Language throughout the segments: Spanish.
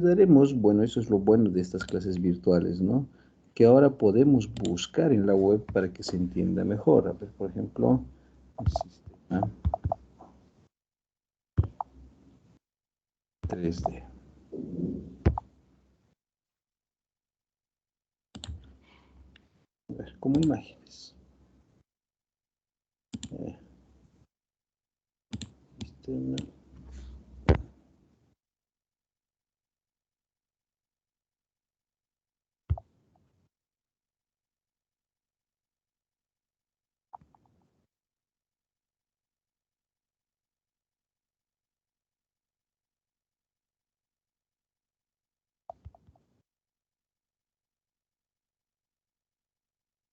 daremos, bueno, eso es lo bueno de estas clases virtuales, ¿no? Que ahora podemos buscar en la web para que se entienda mejor. A ver, por ejemplo, el sistema 3D. A ver, como imágenes. Sistema.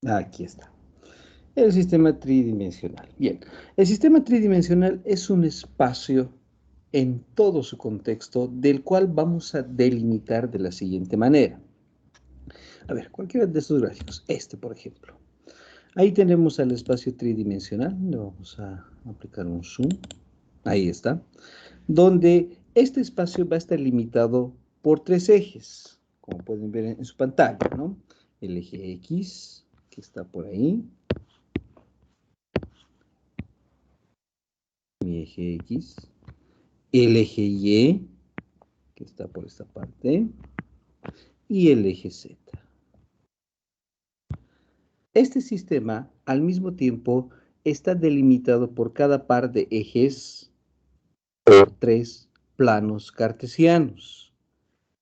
Aquí está. El sistema tridimensional. Bien, el sistema tridimensional es un espacio en todo su contexto del cual vamos a delimitar de la siguiente manera. A ver, cualquiera de estos gráficos, este por ejemplo. Ahí tenemos al espacio tridimensional, le vamos a aplicar un zoom, ahí está, donde este espacio va a estar limitado por tres ejes, como pueden ver en su pantalla, ¿no? El eje X, que está por ahí, mi eje X, el eje Y, que está por esta parte, y el eje Z. Este sistema, al mismo tiempo, está delimitado por cada par de ejes por tres planos cartesianos.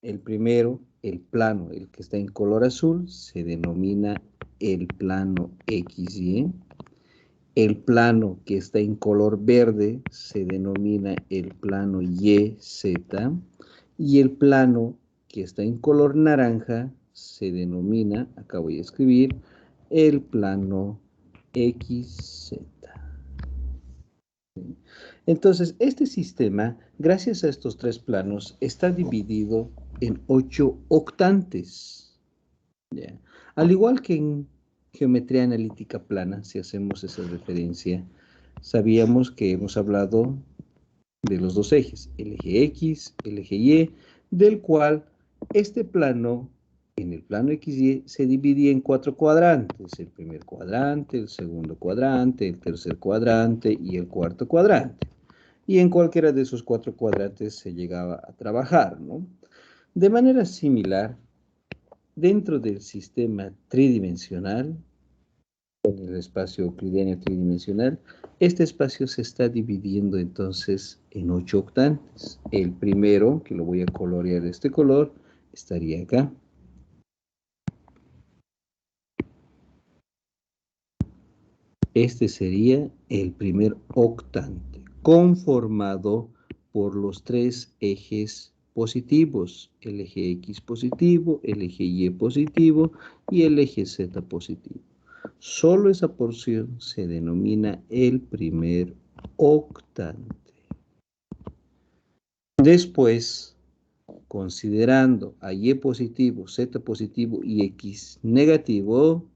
El primero, el plano, el que está en color azul, se denomina el plano XY. El plano que está en color verde se denomina el plano YZ. Y el plano que está en color naranja se denomina, acá voy a escribir, el plano XZ. Entonces, este sistema, gracias a estos tres planos, está dividido en 8 octantes. ¿Ya? Al igual que en geometría analítica plana, si hacemos esa referencia, sabíamos que hemos hablado de los dos ejes, el eje X, el eje Y, del cual este plano, en el plano XY, se dividía en 4 cuadrantes. El primer cuadrante, el segundo cuadrante, el tercer cuadrante y el cuarto cuadrante. Y en cualquiera de esos 4 cuadrantes se llegaba a trabajar, ¿no? De manera similar, dentro del sistema tridimensional, en el espacio euclidiano tridimensional, este espacio se está dividiendo entonces en 8 octantes. El primero, que lo voy a colorear de este color, estaría acá. Este sería el primer octante, conformado por los tres ejes positivos, el eje X positivo, el eje Y positivo y el eje Z positivo. Solo esa porción se denomina el primer octante. Después, considerando a Y positivo, Z positivo y X negativo,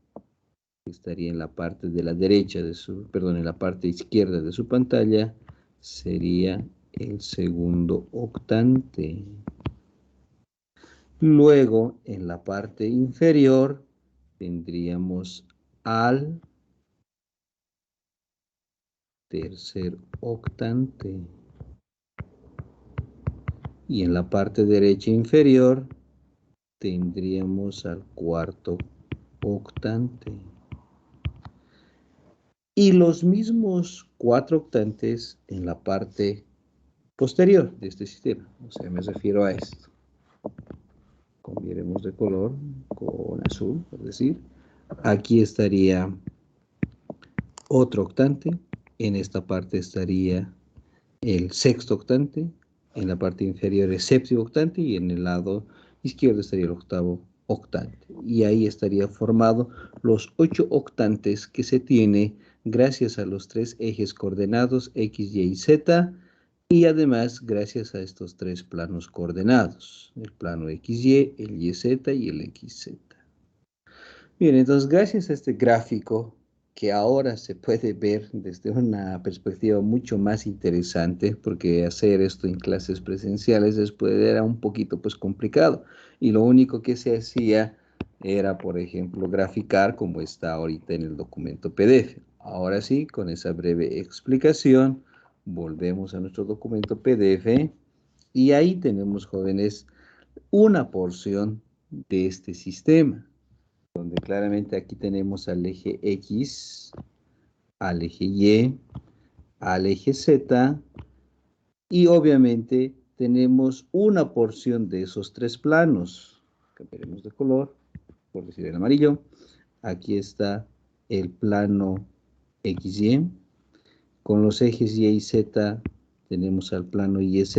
que estaría en la parte de la derecha de su, perdón, en la parte izquierda de su pantalla, sería el segundo octante. Luego, en la parte inferior, tendríamos al tercer octante. Y en la parte derecha inferior, tendríamos al cuarto octante. Y los mismos 4 octantes en la parte posterior de este sistema. O sea, me refiero a esto. Cambiaremos de color con azul, por decir. Aquí estaría otro octante. En esta parte estaría el sexto octante. En la parte inferior el séptimo octante. Y en el lado izquierdo estaría el octavo octante. Y ahí estaría formado los 8 octantes que se tiene gracias a los tres ejes coordenados X, Y y Z. Y además, gracias a estos tres planos coordenados, el plano XY, el YZ y el XZ. Bien, entonces, gracias a este gráfico, que ahora se puede ver desde una perspectiva mucho más interesante, porque hacer esto en clases presenciales después era un poquito pues complicado, y lo único que se hacía era, por ejemplo, graficar como está ahorita en el documento PDF. Ahora sí, con esa breve explicación, volvemos a nuestro documento PDF y ahí tenemos, jóvenes, una porción de este sistema, donde claramente aquí tenemos al eje X, al eje Y, al eje Z, y obviamente tenemos una porción de esos tres planos. Cambiaremos de color, por decir el amarillo. Aquí está el plano XY. Con los ejes Y y Z tenemos al plano YZ.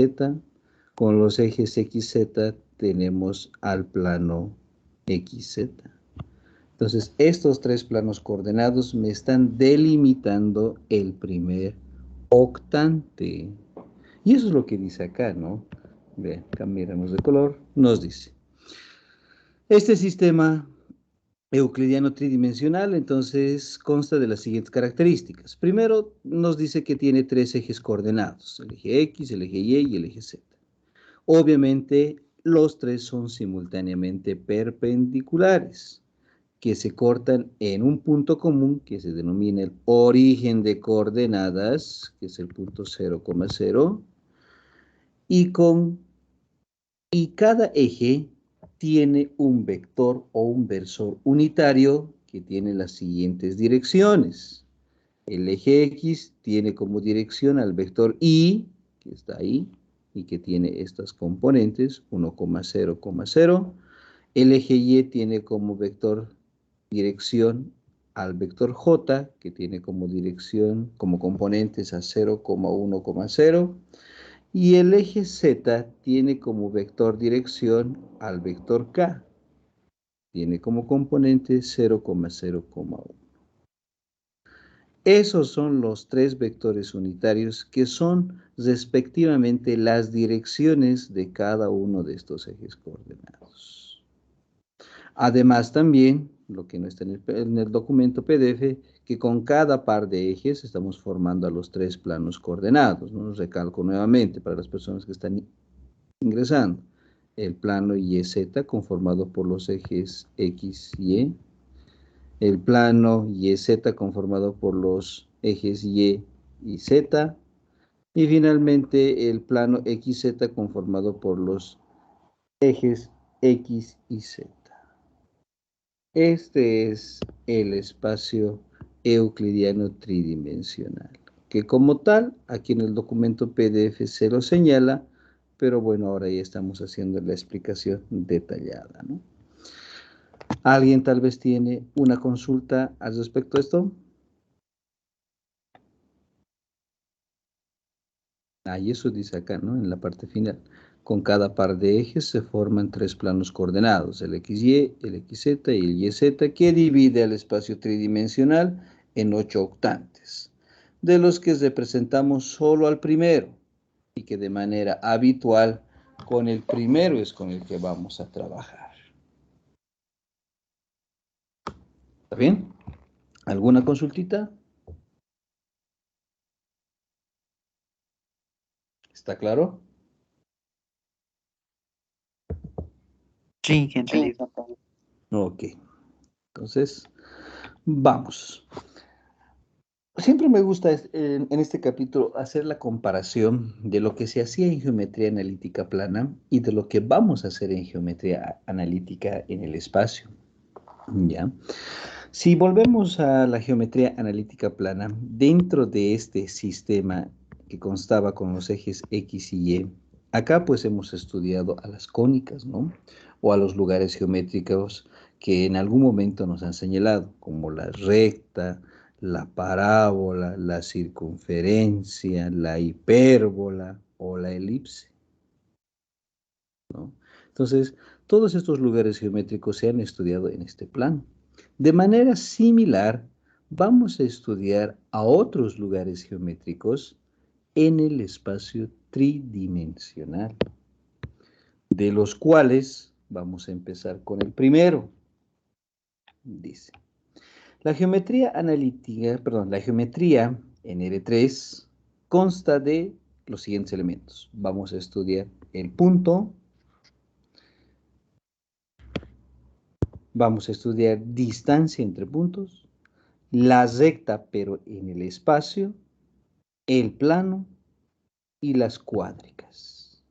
Con los ejes XZ tenemos al plano XZ. Entonces, estos tres planos coordenados me están delimitando el primer octante. Y eso es lo que dice acá, ¿no? Vean, cambiaremos de color. Nos dice, este sistema euclidiano tridimensional, entonces, consta de las siguientes características. Primero, nos dice que tiene tres ejes coordenados, el eje X, el eje Y y el eje Z. Obviamente, los tres son simultáneamente perpendiculares, que se cortan en un punto común que se denomina el origen de coordenadas, que es el punto 0,0, y cada eje tiene un vector o un versor unitario que tiene las siguientes direcciones. El eje X tiene como dirección al vector Y, que está ahí, y que tiene estas componentes, 1,0,0. El eje Y tiene como vector dirección al vector J, que tiene como dirección, como componentes a 0,1,0. Y el eje Z tiene como vector dirección al vector K, tiene como componente 0,0,1. Esos son los tres vectores unitarios que son respectivamente las direcciones de cada uno de estos ejes coordenados. Además también, lo que no está en el documento PDF, que con cada par de ejes estamos formando a los tres planos coordenados, ¿no? Recalco nuevamente para las personas que están ingresando. El plano YZ conformado por los ejes X y Y, el plano YZ conformado por los ejes Y y Z, y finalmente el plano XZ conformado por los ejes X y Z. Este es el espacio euclidiano tridimensional, que como tal, aquí en el documento PDF se lo señala, pero bueno, ahora ya estamos haciendo la explicación detallada, ¿no? ¿Alguien tal vez tiene una consulta al respecto de esto? Y eso dice acá, ¿no? En la parte final. Con cada par de ejes se forman tres planos coordenados, el XY, el XZ y el YZ, que divide el espacio tridimensional en 8 octantes, de los que representamos solo al primero, y que de manera habitual con el primero es con el que vamos a trabajar. ¿Está bien? ¿Alguna consultita? ¿Está claro? Sí, Sí. entendido. Ok, entonces vamos. Siempre me gusta en este capítulo hacer la comparación de lo que se hacía en geometría analítica plana y de lo que vamos a hacer en geometría analítica en el espacio. ¿Ya? Si volvemos a la geometría analítica plana, dentro de este sistema que constaba con los ejes X y Y, acá pues hemos estudiado a las cónicas, ¿no? O a los lugares geométricos que en algún momento nos han señalado, como la recta, la parábola, la circunferencia, la hipérbola o la elipse, ¿no? Entonces, todos estos lugares geométricos se han estudiado en este plano. De manera similar, vamos a estudiar a otros lugares geométricos en el espacio tridimensional, de los cuales vamos a empezar con el primero. Dice, La geometría analítica, perdón, la geometría en R3 consta de los siguientes elementos. Vamos a estudiar el punto, vamos a estudiar distancia entre puntos, la recta pero en el espacio, el plano y las cuádricas.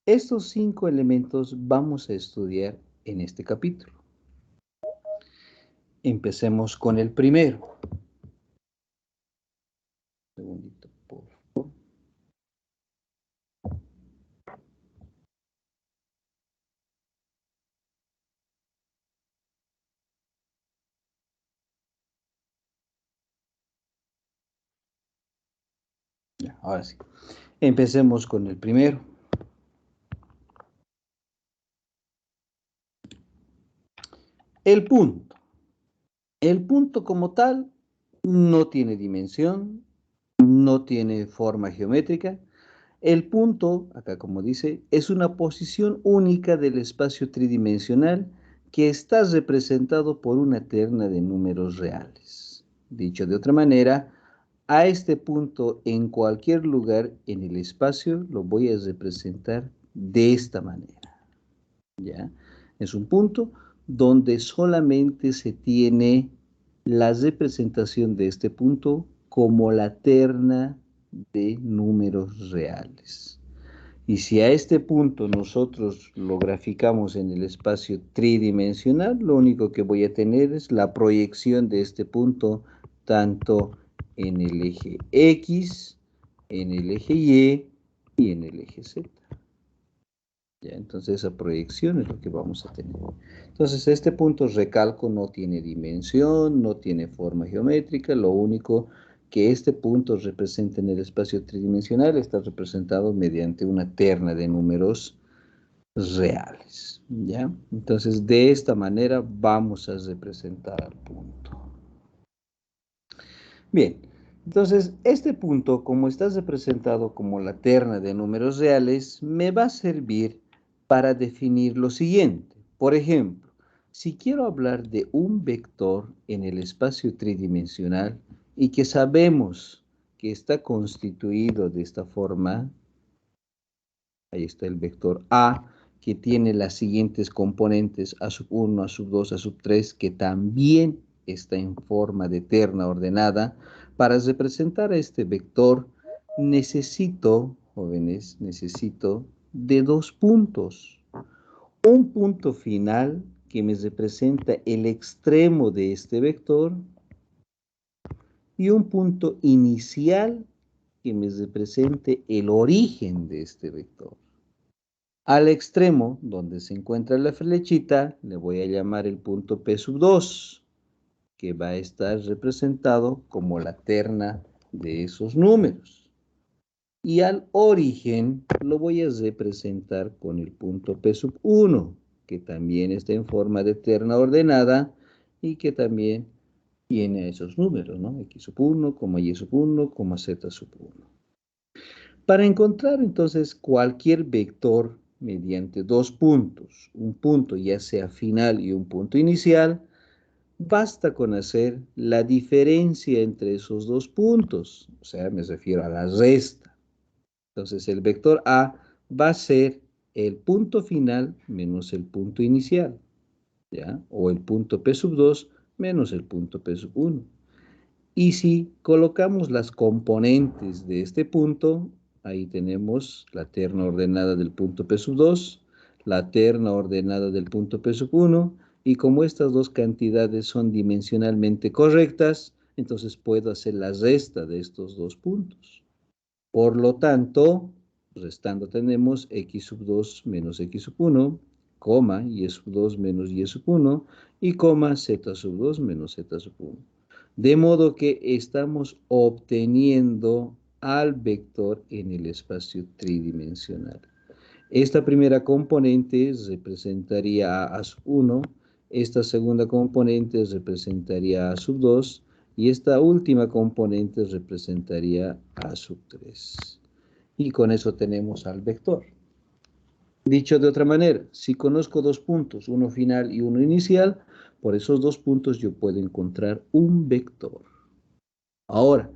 Estos 5 elementos vamos a estudiar en este capítulo. Empecemos con el primero. Un segundito, por favor. Ya, ahora sí. Empecemos con el primero. El punto. El punto como tal no tiene dimensión, no tiene forma geométrica. El punto, acá como dice, es una posición única del espacio tridimensional que está representado por una terna de números reales. Dicho de otra manera, a este punto en cualquier lugar en el espacio lo voy a representar de esta manera. ¿Ya? Es un punto donde solamente se tiene la representación de este punto como la terna de números reales. Y si a este punto nosotros lo graficamos en el espacio tridimensional, lo único que voy a tener es la proyección de este punto tanto en el eje X, en el eje Y y en el eje Z. ¿Ya? Entonces esa proyección es lo que vamos a tener. Entonces este punto, recalco, no tiene dimensión, no tiene forma geométrica, lo único que este punto representa en el espacio tridimensional está representado mediante una terna de números reales. ¿Ya? Entonces de esta manera vamos a representar al punto. Bien, entonces este punto, como está representado como la terna de números reales, me va a servir para definir lo siguiente. Por ejemplo, si quiero hablar de un vector en el espacio tridimensional y que sabemos que está constituido de esta forma, ahí está el vector A, que tiene las siguientes componentes A sub 1, A sub 2, A sub 3, que también está en forma de terna ordenada. Para representar a este vector necesito, jóvenes, necesito de 2 puntos. Un punto final que me representa el extremo de este vector y un punto inicial que me represente el origen de este vector. Al extremo, donde se encuentra la flechita, le voy a llamar el punto P sub 2, que va a estar representado como la terna de esos números. Y al origen lo voy a representar con el punto P sub 1, que también está en forma de terna ordenada y que también tiene esos números, ¿no? X sub 1, Y sub 1, Z sub 1. Para encontrar entonces cualquier vector mediante 2 puntos, un punto ya sea final y un punto inicial, basta con hacer la diferencia entre esos 2 puntos, o sea, me refiero a la resta. Entonces el vector A va a ser el punto final menos el punto inicial, ¿ya? O el punto P sub 2 menos el punto P sub 1. Y si colocamos las componentes de este punto, ahí tenemos la terna ordenada del punto P sub 2, la terna ordenada del punto P sub 1, y como estas dos cantidades son dimensionalmente correctas, entonces puedo hacer la resta de estos dos puntos. Por lo tanto, restando tenemos x sub 2 menos x sub 1, coma, y sub 2 menos y sub 1, y coma, z sub 2 menos z sub 1. De modo que estamos obteniendo al vector en el espacio tridimensional. Esta primera componente representaría a sub 1, esta segunda componente representaría a sub 2 y esta última componente representaría a sub 3. Y con eso tenemos al vector. Dicho de otra manera, si conozco 2 puntos, uno final y uno inicial, Por esos dos puntos yo puedo encontrar un vector. Ahora,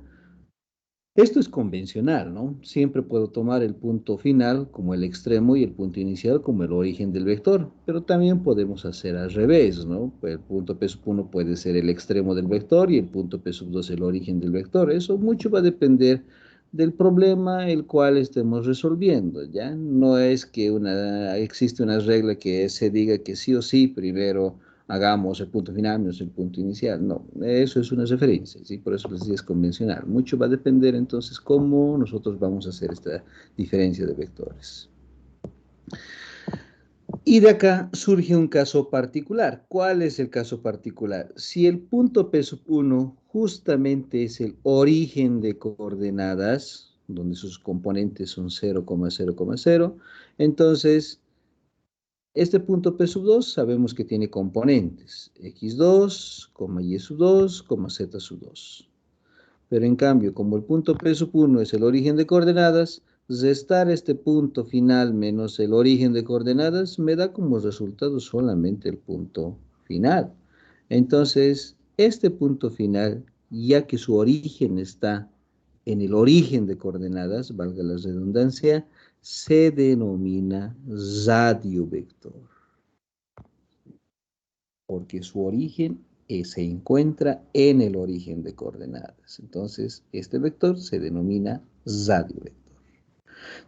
esto es convencional, ¿no? Siempre puedo tomar el punto final como el extremo y el punto inicial como el origen del vector, pero también podemos hacer al revés, ¿no? Pues el punto P sub 1 puede ser el extremo del vector y el punto P sub 2 el origen del vector. Eso mucho va a depender del problema el cual estemos resolviendo, ¿ya? No es que existe una regla que se diga que sí o sí primero hagamos el punto final menos el punto inicial. No, eso es una referencia, ¿sí? Por eso les digo es convencional. Mucho va a depender entonces cómo nosotros vamos a hacer esta diferencia de vectores. Y de acá surge un caso particular. ¿Cuál es el caso particular? Si el punto P sub 1 justamente es el origen de coordenadas, donde sus componentes son 0,0,0, entonces este punto P sub 2 sabemos que tiene componentes, x2, y sub 2, z sub 2. Pero en cambio, como el punto P sub 1 es el origen de coordenadas, restar este punto final menos el origen de coordenadas me da como resultado solamente el punto final. Entonces, este punto final, ya que su origen está en el origen de coordenadas, valga la redundancia, se denomina radiovector, porque su origen se encuentra en el origen de coordenadas. Entonces, este vector se denomina radiovector.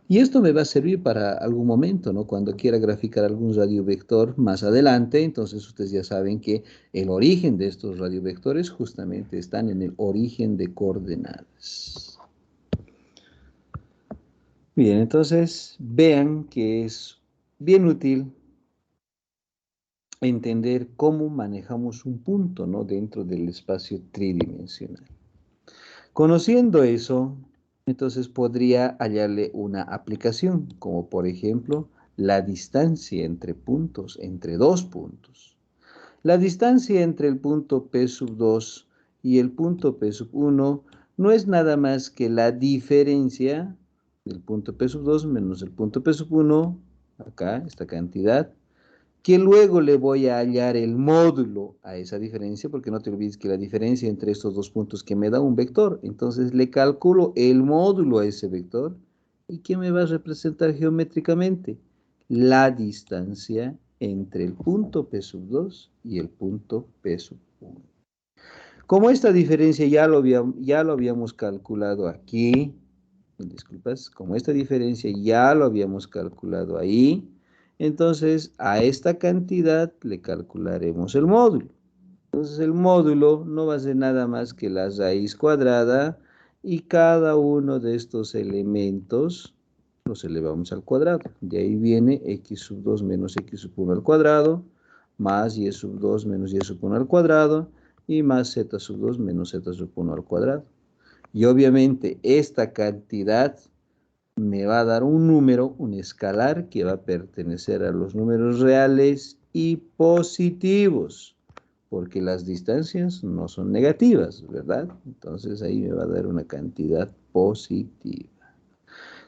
Y esto me va a servir para algún momento, ¿no? Cuando quiera graficar algún radiovector más adelante, entonces ustedes ya saben que el origen de estos radiovectores justamente están en el origen de coordenadas. Bien, entonces vean que es bien útil entender cómo manejamos un punto, ¿no? Dentro del espacio tridimensional. Conociendo eso, entonces podría hallarle una aplicación, como por ejemplo la distancia entre puntos, entre dos puntos. La distancia entre el punto P sub 2 y el punto P sub 1 no es nada más que la diferencia del punto P sub 2 menos el punto P sub 1, acá, esta cantidad, que luego le voy a hallar el módulo a esa diferencia, porque no te olvides que la diferencia entre estos dos puntos que me da un vector, entonces le calculo el módulo a ese vector, ¿y qué me va a representar geométricamente? La distancia entre el punto P sub 2 y el punto P sub 1. Como esta diferencia ya lo habíamos calculado aquí, disculpas, como esta diferencia ya lo habíamos calculado ahí, entonces a esta cantidad le calcularemos el módulo. Entonces el módulo no va a ser nada más que la raíz cuadrada y cada uno de estos elementos los elevamos al cuadrado. De ahí viene x sub 2 menos x sub 1 al cuadrado, más y sub 2 menos y sub 1 al cuadrado, y más z sub 2 menos z sub 1 al cuadrado. Y obviamente esta cantidad me va a dar un número, un escalar, que va a pertenecer a los números reales y positivos, porque las distancias no son negativas, ¿verdad? Entonces ahí me va a dar una cantidad positiva.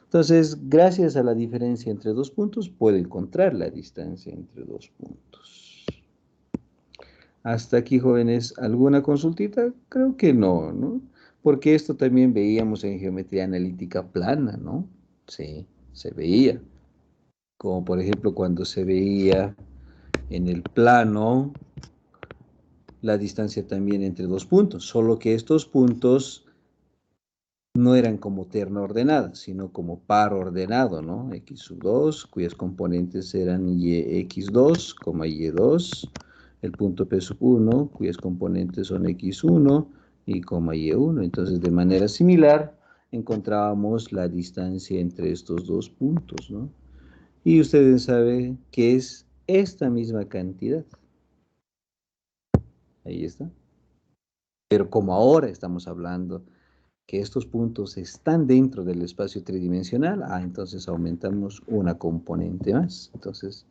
Entonces, gracias a la diferencia entre dos puntos, puedo encontrar la distancia entre dos puntos. Hasta aquí, jóvenes, ¿alguna consultita? Creo que no, ¿no? Porque esto también veíamos en geometría analítica plana, ¿no? Sí, se veía. Como por ejemplo cuando se veía en el plano la distancia también entre dos puntos, solo que estos puntos no eran como terna ordenada, sino como par ordenado, ¿no? X sub 2, cuyas componentes eran x2, y2, el punto P sub 1, cuyas componentes son x1 y y1. Entonces, de manera similar, encontrábamos la distancia entre estos dos puntos, ¿no? Y ustedes saben que es esta misma cantidad. Ahí está. Pero como ahora estamos hablando que estos puntos están dentro del espacio tridimensional, entonces aumentamos una componente más. Entonces,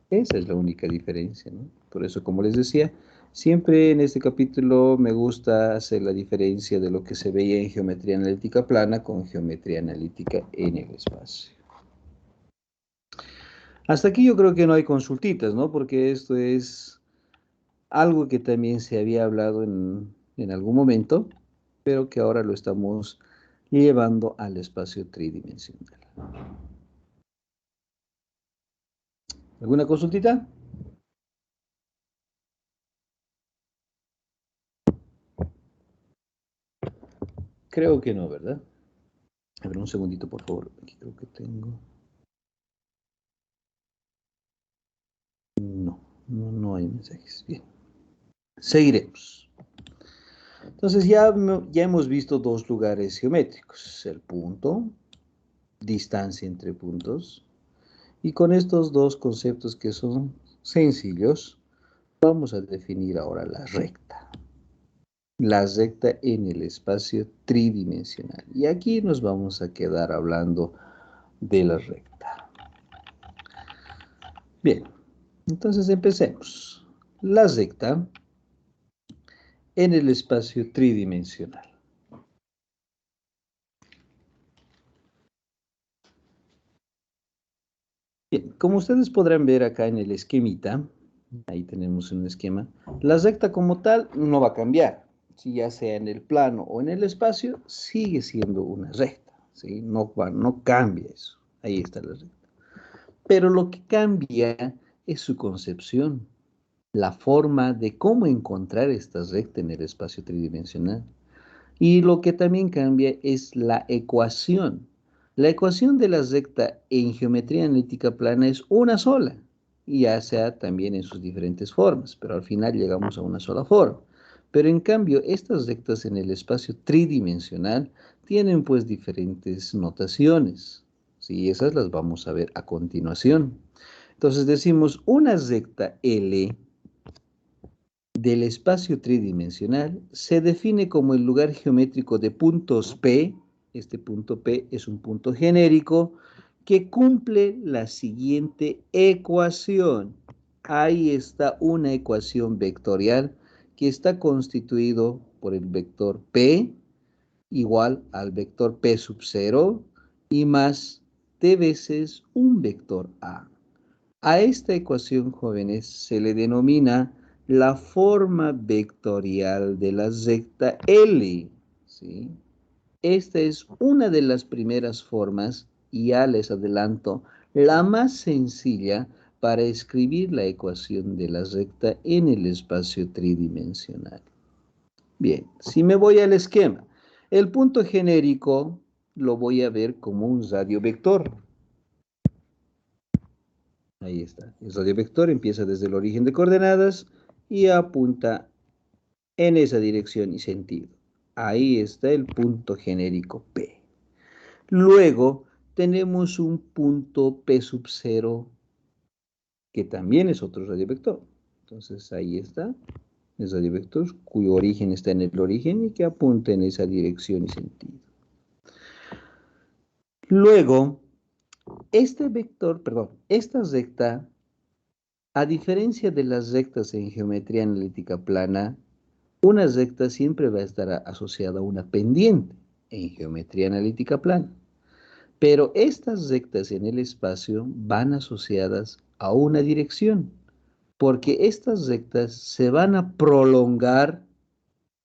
esa es la única diferencia, ¿no? Por eso, como les decía, siempre en este capítulo me gusta hacer la diferencia de lo que se veía en geometría analítica plana con geometría analítica en el espacio. Hasta aquí yo creo que no hay consultitas, ¿no? Porque esto es Algo que también se había hablado en algún momento, pero que ahora lo estamos llevando al espacio tridimensional. ¿Alguna consultita? Creo que no, ¿verdad? A ver, un segundito, por favor. Aquí creo que tengo. No, no hay mensajes. Bien, seguiremos. Entonces ya hemos visto dos lugares geométricos, el punto, distancia entre puntos, y con estos dos conceptos que son sencillos, vamos a definir ahora la recta en el espacio tridimensional. Y aquí nos vamos a quedar hablando de la recta. Bien, entonces empecemos. La recta en el espacio tridimensional. Bien, como ustedes podrán ver acá en el esquemita, ahí tenemos un esquema, la recta como tal no va a cambiar. Si ya sea en el plano o en el espacio, sigue siendo una recta, ¿sí? No cambia eso. Ahí está la recta. Pero lo que cambia es su concepción, la forma de cómo encontrar esta recta en el espacio tridimensional. Y lo que también cambia es la ecuación. La ecuación de la recta en geometría analítica plana es una sola, y ya sea también en sus diferentes formas, pero al final llegamos a una sola forma. Pero en cambio, estas rectas en el espacio tridimensional tienen pues diferentes notaciones. Sí, esas las vamos a ver a continuación. Entonces decimos una recta L del espacio tridimensional se define como el lugar geométrico de puntos P. Este punto P es un punto genérico que cumple la siguiente ecuación. Ahí está una ecuación vectorial que está constituido por el vector P igual al vector P sub 0 y más T veces un vector A. A esta ecuación, jóvenes, se le denomina la forma vectorial de la recta L, ¿sí? Esta es una de las primeras formas, y ya les adelanto, la más sencilla para escribir la ecuación de la recta en el espacio tridimensional. Bien, si me voy al esquema, el punto genérico lo voy a ver como un radio vector. Ahí está. El radio vector empieza desde el origen de coordenadas y apunta en esa dirección y sentido. Ahí está el punto genérico P. Luego tenemos un punto P sub 0 que también es otro radio vector. Entonces ahí está el radio vector cuyo origen está en el origen y que apunta en esa dirección y sentido. Luego, esta recta, a diferencia de las rectas en geometría analítica plana, una recta siempre va a estar asociada a una pendiente en geometría analítica plana. Pero estas rectas en el espacio van asociadas a una dirección, porque estas rectas se van a prolongar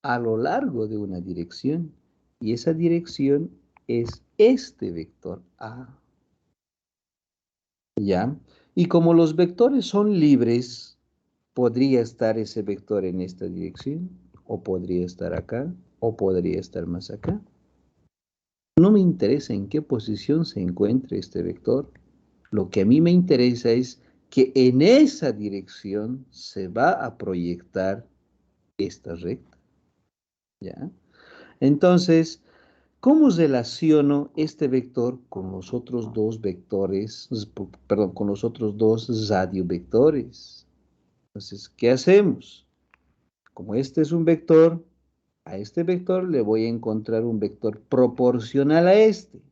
a lo largo de una dirección, y esa dirección es este vector A. ¿Ya? Y como los vectores son libres, podría estar ese vector en esta dirección, o podría estar acá, o podría estar más acá. No me interesa en qué posición se encuentre este vector. Lo que a mí me interesa es que en esa dirección se va a proyectar esta recta. ¿Ya? Entonces, ¿cómo relaciono este vector con los otros dos vectores, perdón, con los otros dos radiovectores? Entonces, ¿qué hacemos? Como este es un vector, a este vector le voy a encontrar un vector proporcional a este.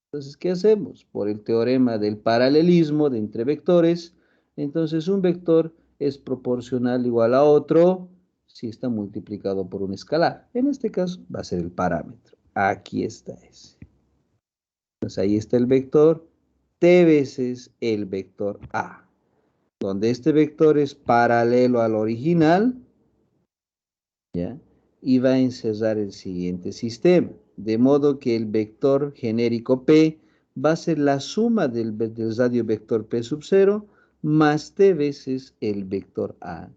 Entonces, ¿qué hacemos? Por el teorema del paralelismo de entre vectores, entonces un vector es proporcional igual a otro si está multiplicado por un escalar. En este caso va a ser el parámetro. Aquí está ese. Entonces ahí está el vector T veces el vector A. donde este vector es paralelo al original, ¿ya? Y va a encerrar el siguiente sistema, de modo que el vector genérico P va a ser la suma del radio vector P sub 0 más T veces el vector A.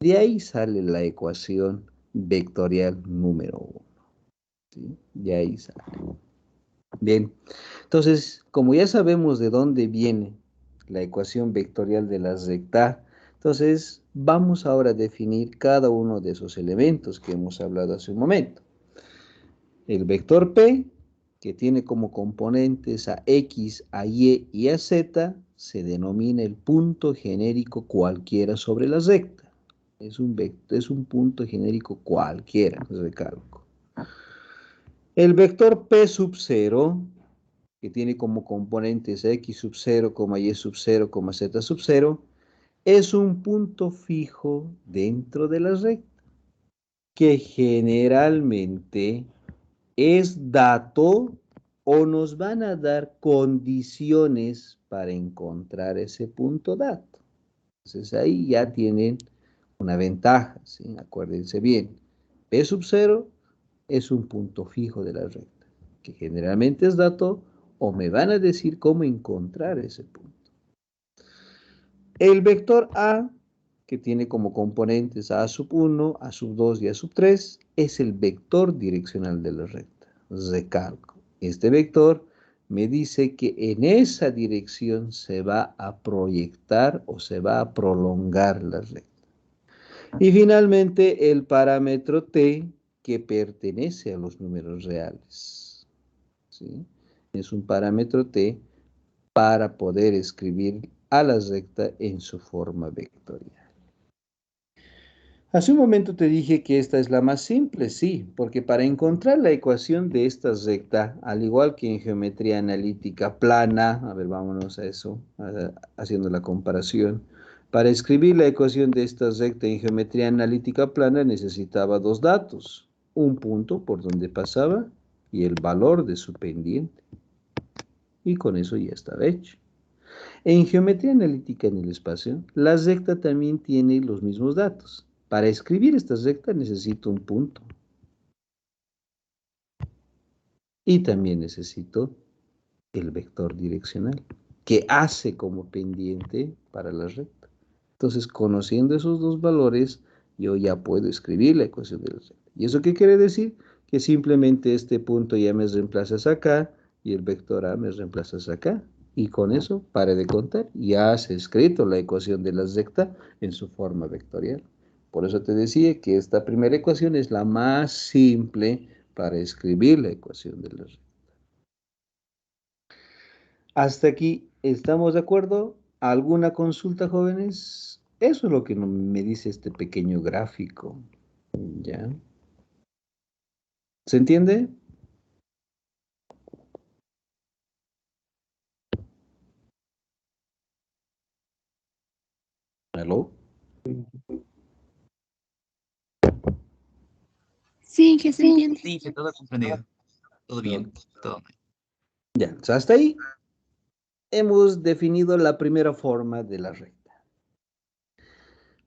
De ahí sale la ecuación vectorial número 1. ¿Sí? De ahí sale. Bien, entonces, como ya sabemos de dónde viene la ecuación vectorial de la recta, entonces vamos ahora a definir cada uno de esos elementos que hemos hablado hace un momento. El vector P, que tiene como componentes a X, a Y y a Z, se denomina el punto genérico cualquiera sobre la recta. Es un punto genérico cualquiera, recalco. El vector P sub 0, que tiene como componentes X sub 0, Y sub 0, Z sub 0, es un punto fijo dentro de la recta, que generalmente es dato o nos van a dar condiciones para encontrar ese punto dato. Entonces ahí ya tienen una ventaja, ¿sí? Acuérdense bien, P sub 0 es un punto fijo de la recta, que generalmente es dato o me van a decir cómo encontrar ese punto. El vector A, que tiene como componentes a sub 1, a sub 2 y a sub 3, es el vector direccional de la recta. Recalco, este vector me dice que en esa dirección se va a proyectar o se va a prolongar la recta. Y finalmente el parámetro t, que pertenece a los números reales. ¿Sí? Es un parámetro t para poder escribir a la recta en su forma vectorial. Hace un momento te dije que esta es la más simple, sí, porque para encontrar la ecuación de esta recta, al igual que en geometría analítica plana, a ver, vámonos a eso, haciendo la comparación. Para escribir la ecuación de esta recta en geometría analítica plana necesitaba dos datos, un punto por donde pasaba y el valor de su pendiente. Y con eso ya estaba hecho. En geometría analítica en el espacio, la recta también tiene los mismos datos. Para escribir esta recta necesito un punto. Y también necesito el vector direccional, que hace como pendiente para la recta. Entonces, conociendo esos dos valores, yo ya puedo escribir la ecuación de la recta. ¿Y eso qué quiere decir? Que simplemente este punto ya me reemplazas acá y el vector A me reemplazas acá. Y con eso, pare de contar, ya has escrito la ecuación de la recta en su forma vectorial. Por eso te decía que esta primera ecuación es la más simple para escribir la ecuación de la recta. Hasta aquí, ¿estamos de acuerdo? ¿Alguna consulta, jóvenes? Eso es lo que me dice este pequeño gráfico. ¿Ya? ¿Se entiende? ¿Aló? Sí, que se entiende. Sí, que todo comprendido. Todo bien, todo bien. Ya, entonces hasta ahí hemos definido la primera forma de la recta.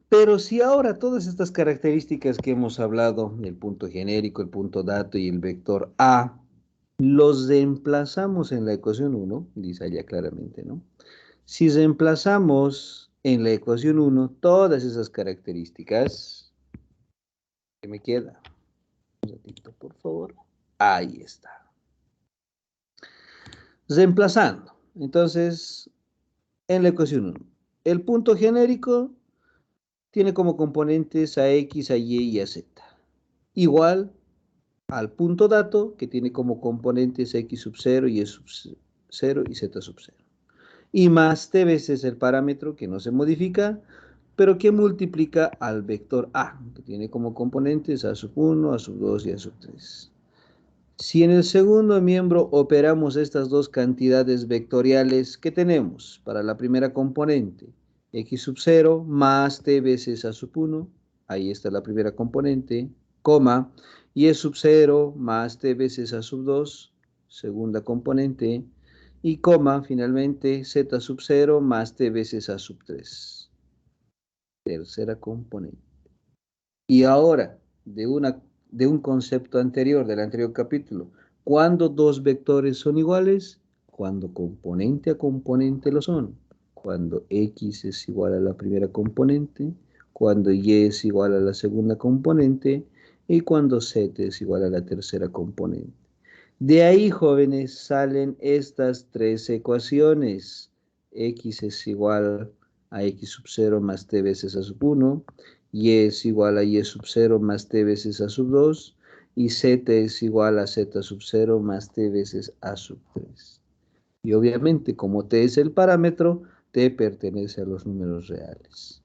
Pero si ahora todas estas características que hemos hablado, el punto genérico, el punto dato y el vector A, los reemplazamos en la ecuación 1, dice allá claramente, ¿no? Si reemplazamos en la ecuación 1 todas esas características, ¿qué me queda? Un ratito, por favor. Ahí está. Reemplazando. Entonces, en la ecuación 1, el punto genérico tiene como componentes a X, a Y y a Z. Igual al punto dato, que tiene como componentes X sub 0, Y sub 0 y Z sub 0. Y más T veces el parámetro que no se modifica, pero que multiplica al vector A, que tiene como componentes A sub 1, A sub 2 y A sub 3. Si en el segundo miembro operamos estas dos cantidades vectoriales, ¿qué tenemos? Para la primera componente, X sub 0 más T veces A sub 1, ahí está la primera componente, coma, y E sub 0 más T veces A sub 2, segunda componente, y coma, finalmente, Z sub 0 más T veces A sub 3. tercera componente. Y ahora, de un concepto anterior, del anterior capítulo, ¿cuándo dos vectores son iguales? Cuando componente a componente lo son. Cuando X es igual a la primera componente, cuando Y es igual a la segunda componente y cuando Z es igual a la tercera componente. De ahí, jóvenes, salen estas tres ecuaciones. X es igual a X sub 0 más T veces A sub 1, Y es igual a Y sub 0 más T veces A sub 2, y Z es igual a Z sub 0 más T veces A sub 3. Y obviamente, como T es el parámetro, T pertenece a los números reales.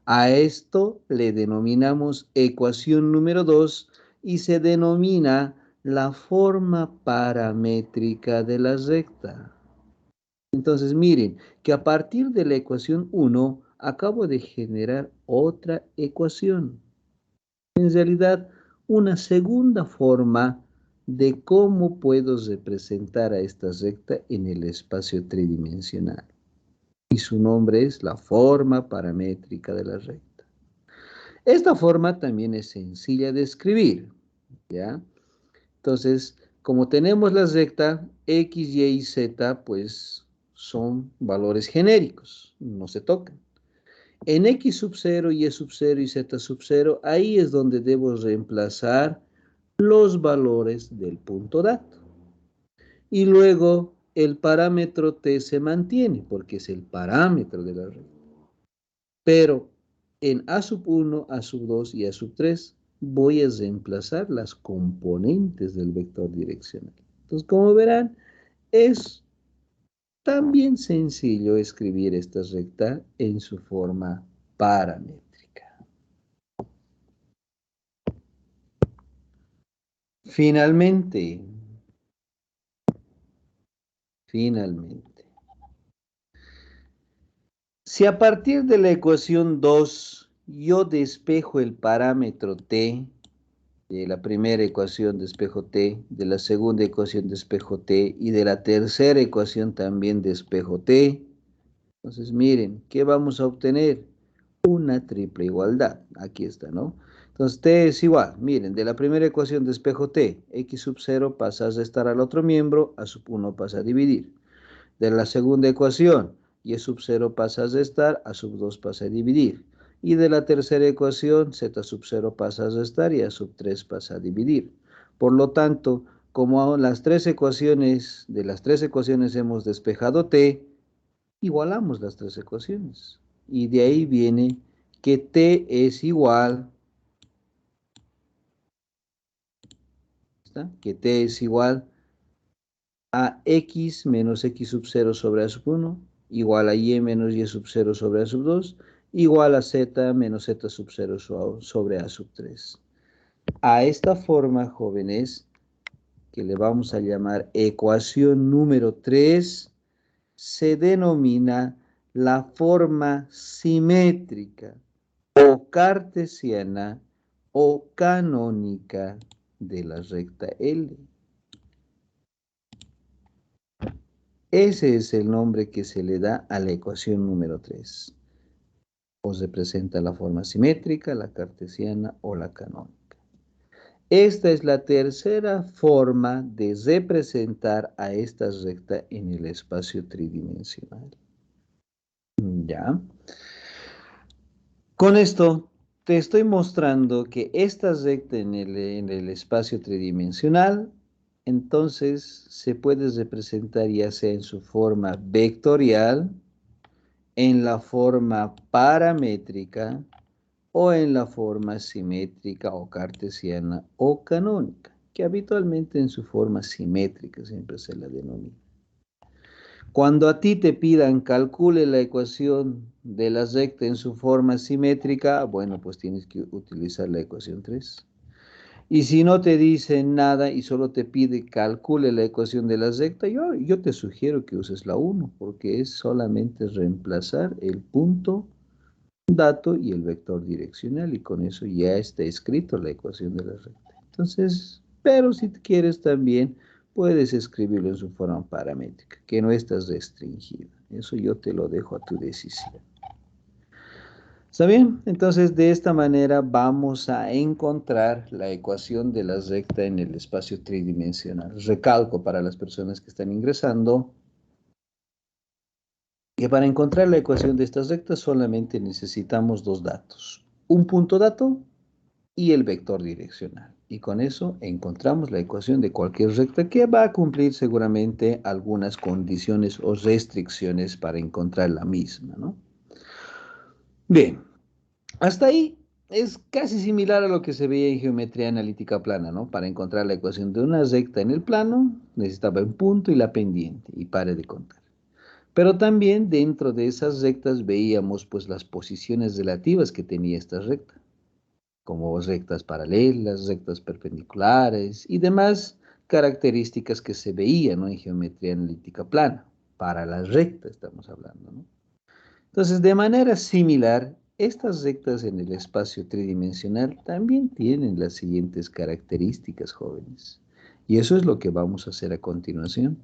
A esto le denominamos ecuación número 2 y se denomina la forma paramétrica de la recta. Entonces miren que a partir de la ecuación 1 acabo de generar otra ecuación. En realidad, una segunda forma de cómo puedo representar a esta recta en el espacio tridimensional. Y su nombre es la forma paramétrica de la recta. Esta forma también es sencilla de escribir, ¿ya? Entonces, como tenemos la recta, X, Y y Z, pues son valores genéricos, no se tocan. En X sub 0, Y sub 0 y Z sub 0, ahí es donde debo reemplazar los valores del punto dato. Y luego el parámetro T se mantiene, porque es el parámetro de la recta. Pero en A sub 1, A sub 2 y A sub 3 voy a reemplazar las componentes del vector direccional. Entonces, como verán, es también sencillo escribir esta recta en su forma paramétrica. Finalmente, si a partir de la ecuación 2 yo despejo el parámetro T, de la primera ecuación despejo T, de la segunda ecuación despejo T y de la tercera ecuación también despejo T, entonces miren, ¿qué vamos a obtener? Una triple igualdad. Aquí está, ¿no? Entonces T es igual, miren, de la primera ecuación despejo T, X sub 0 pasa a restar al otro miembro, A sub 1 pasa a dividir. De la segunda ecuación, Y sub 0 pasa a restar, A sub 2 pasa a dividir. Y de la tercera ecuación, Z sub 0 pasa a restar y A sub 3 pasa a dividir. Por lo tanto, como de las tres ecuaciones hemos despejado T, igualamos las tres ecuaciones. Y de ahí viene que T es igual, ¿está? Que T es igual a X menos X sub 0 sobre A sub 1, igual a Y menos Y sub 0 sobre A sub 2, igual a Z menos Z sub 0 sobre A sub 3. A esta forma, jóvenes, que le vamos a llamar ecuación número 3, se denomina la forma simétrica o cartesiana o canónica de la recta L. Ese es el nombre que se le da a la ecuación número 3. O se presenta la forma simétrica, la cartesiana o la canónica. Esta es la tercera forma de representar a esta recta en el espacio tridimensional. ¿Ya? Con esto te estoy mostrando que esta recta en el espacio tridimensional, entonces se puede representar ya sea en su forma vectorial, en la forma paramétrica o en la forma simétrica o cartesiana o canónica, que habitualmente en su forma simétrica siempre se la denomina. Cuando a ti te pidan calcule la ecuación de la recta en su forma simétrica, bueno, pues tienes que utilizar la ecuación 3. Y si no te dicen nada y solo te pide calcule la ecuación de la recta, yo te sugiero que uses la 1, porque es solamente reemplazar el punto, dato y el vector direccional, y con eso ya está escrito la ecuación de la recta. Entonces, pero si quieres también, puedes escribirlo en su forma paramétrica, que no estás restringida. Eso yo te lo dejo a tu decisión. ¿Está bien? Entonces, de esta manera vamos a encontrar la ecuación de la recta en el espacio tridimensional. Recalco para las personas que están ingresando que para encontrar la ecuación de estas rectas solamente necesitamos dos datos. Un punto dato y el vector direccional. Y con eso encontramos la ecuación de cualquier recta que va a cumplir seguramente algunas condiciones o restricciones para encontrar la misma, ¿no? Bien, hasta ahí es casi similar a lo que se veía en geometría analítica plana, ¿no? Para encontrar la ecuación de una recta en el plano, necesitaba un punto y la pendiente, y pare de contar. Pero también dentro de esas rectas veíamos pues las posiciones relativas que tenía esta recta, como rectas paralelas, rectas perpendiculares y demás características que se veían, ¿no? En geometría analítica plana. Para la recta estamos hablando, ¿no? Entonces, de manera similar, estas rectas en el espacio tridimensional también tienen las siguientes características, jóvenes. Y eso es lo que vamos a hacer a continuación.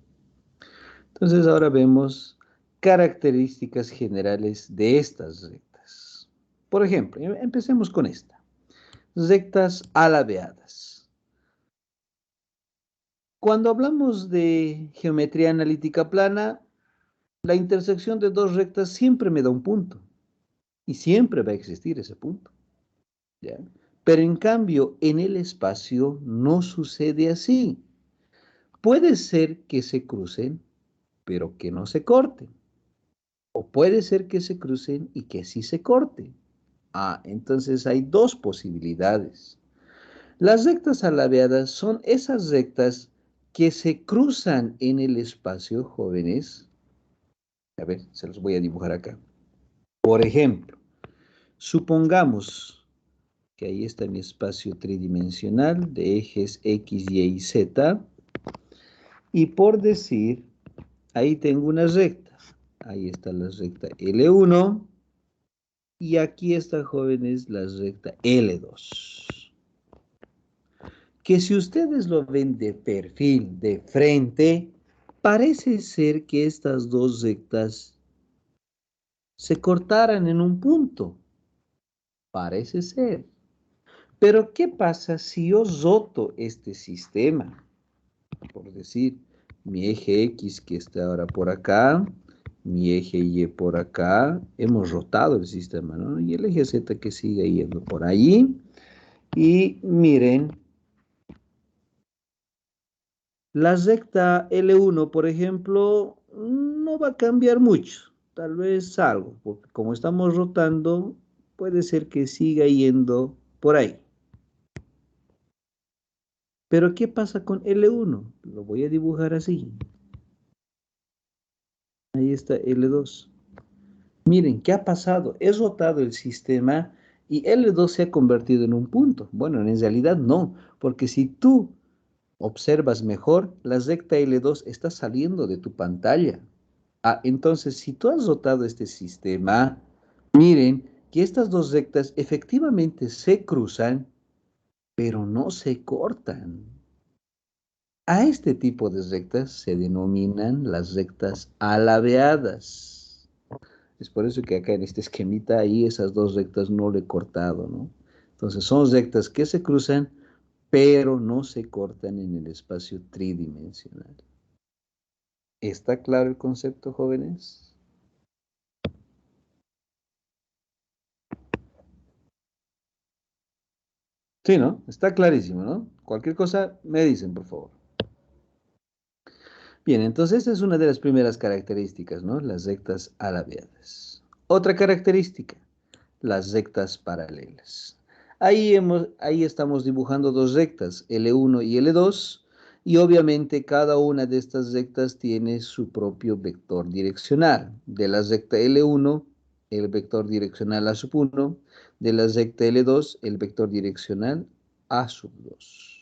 Entonces, ahora vemos características generales de estas rectas. Por ejemplo, empecemos con esta. Rectas alabeadas. Cuando hablamos de geometría analítica plana, la intersección de dos rectas siempre me da un punto. Y siempre va a existir ese punto. ¿Ya? Pero en cambio, en el espacio no sucede así. Puede ser que se crucen, pero que no se corten. O puede ser que se crucen y que sí se corten. Ah, entonces hay dos posibilidades. Las rectas alabeadas son esas rectas que se cruzan en el espacio, jóvenes. A ver, se los voy a dibujar acá. Por ejemplo, supongamos que ahí está mi espacio tridimensional de ejes X, Y y Z. Y por decir, ahí tengo una recta. Ahí está la recta L1. Y aquí está, jóvenes, la recta L2. Que si ustedes lo ven de perfil, de frente, parece ser que estas dos rectas se cortaran en un punto. Parece ser. Pero, ¿qué pasa si yo roto este sistema? Por decir, mi eje X que está ahora por acá, mi eje Y por acá, hemos rotado el sistema, ¿no? Y el eje Z que sigue yendo por ahí. Y miren, la recta L1, por ejemplo, no va a cambiar mucho, tal vez algo, porque como estamos rotando, puede ser que siga yendo por ahí. Pero, ¿qué pasa con L1? Lo voy a dibujar así. Ahí está L2. Miren, ¿qué ha pasado? He rotado el sistema y L2 se ha convertido en un punto. Bueno, en realidad no, porque si tú observas mejor, la recta L2 está saliendo de tu pantalla. Ah, entonces, si tú has rotado este sistema, miren que estas dos rectas efectivamente se cruzan, pero no se cortan. A este tipo de rectas se denominan las rectas alabeadas. Es por eso que acá en este esquemita ahí esas dos rectas no le he cortado, ¿no? Entonces son rectas que se cruzan, pero no se cortan en el espacio tridimensional. ¿Está claro el concepto, jóvenes? Sí, ¿no? Está clarísimo, ¿no? Cualquier cosa me dicen, por favor. Bien, entonces esta es una de las primeras características, ¿no? Las rectas alabeadas. Otra característica, las rectas paralelas. Ahí estamos dibujando dos rectas, L1 y L2, y obviamente cada una de estas rectas tiene su propio vector direccional. De la recta L1, el vector direccional A sub 1, de la recta L2, el vector direccional A sub 2.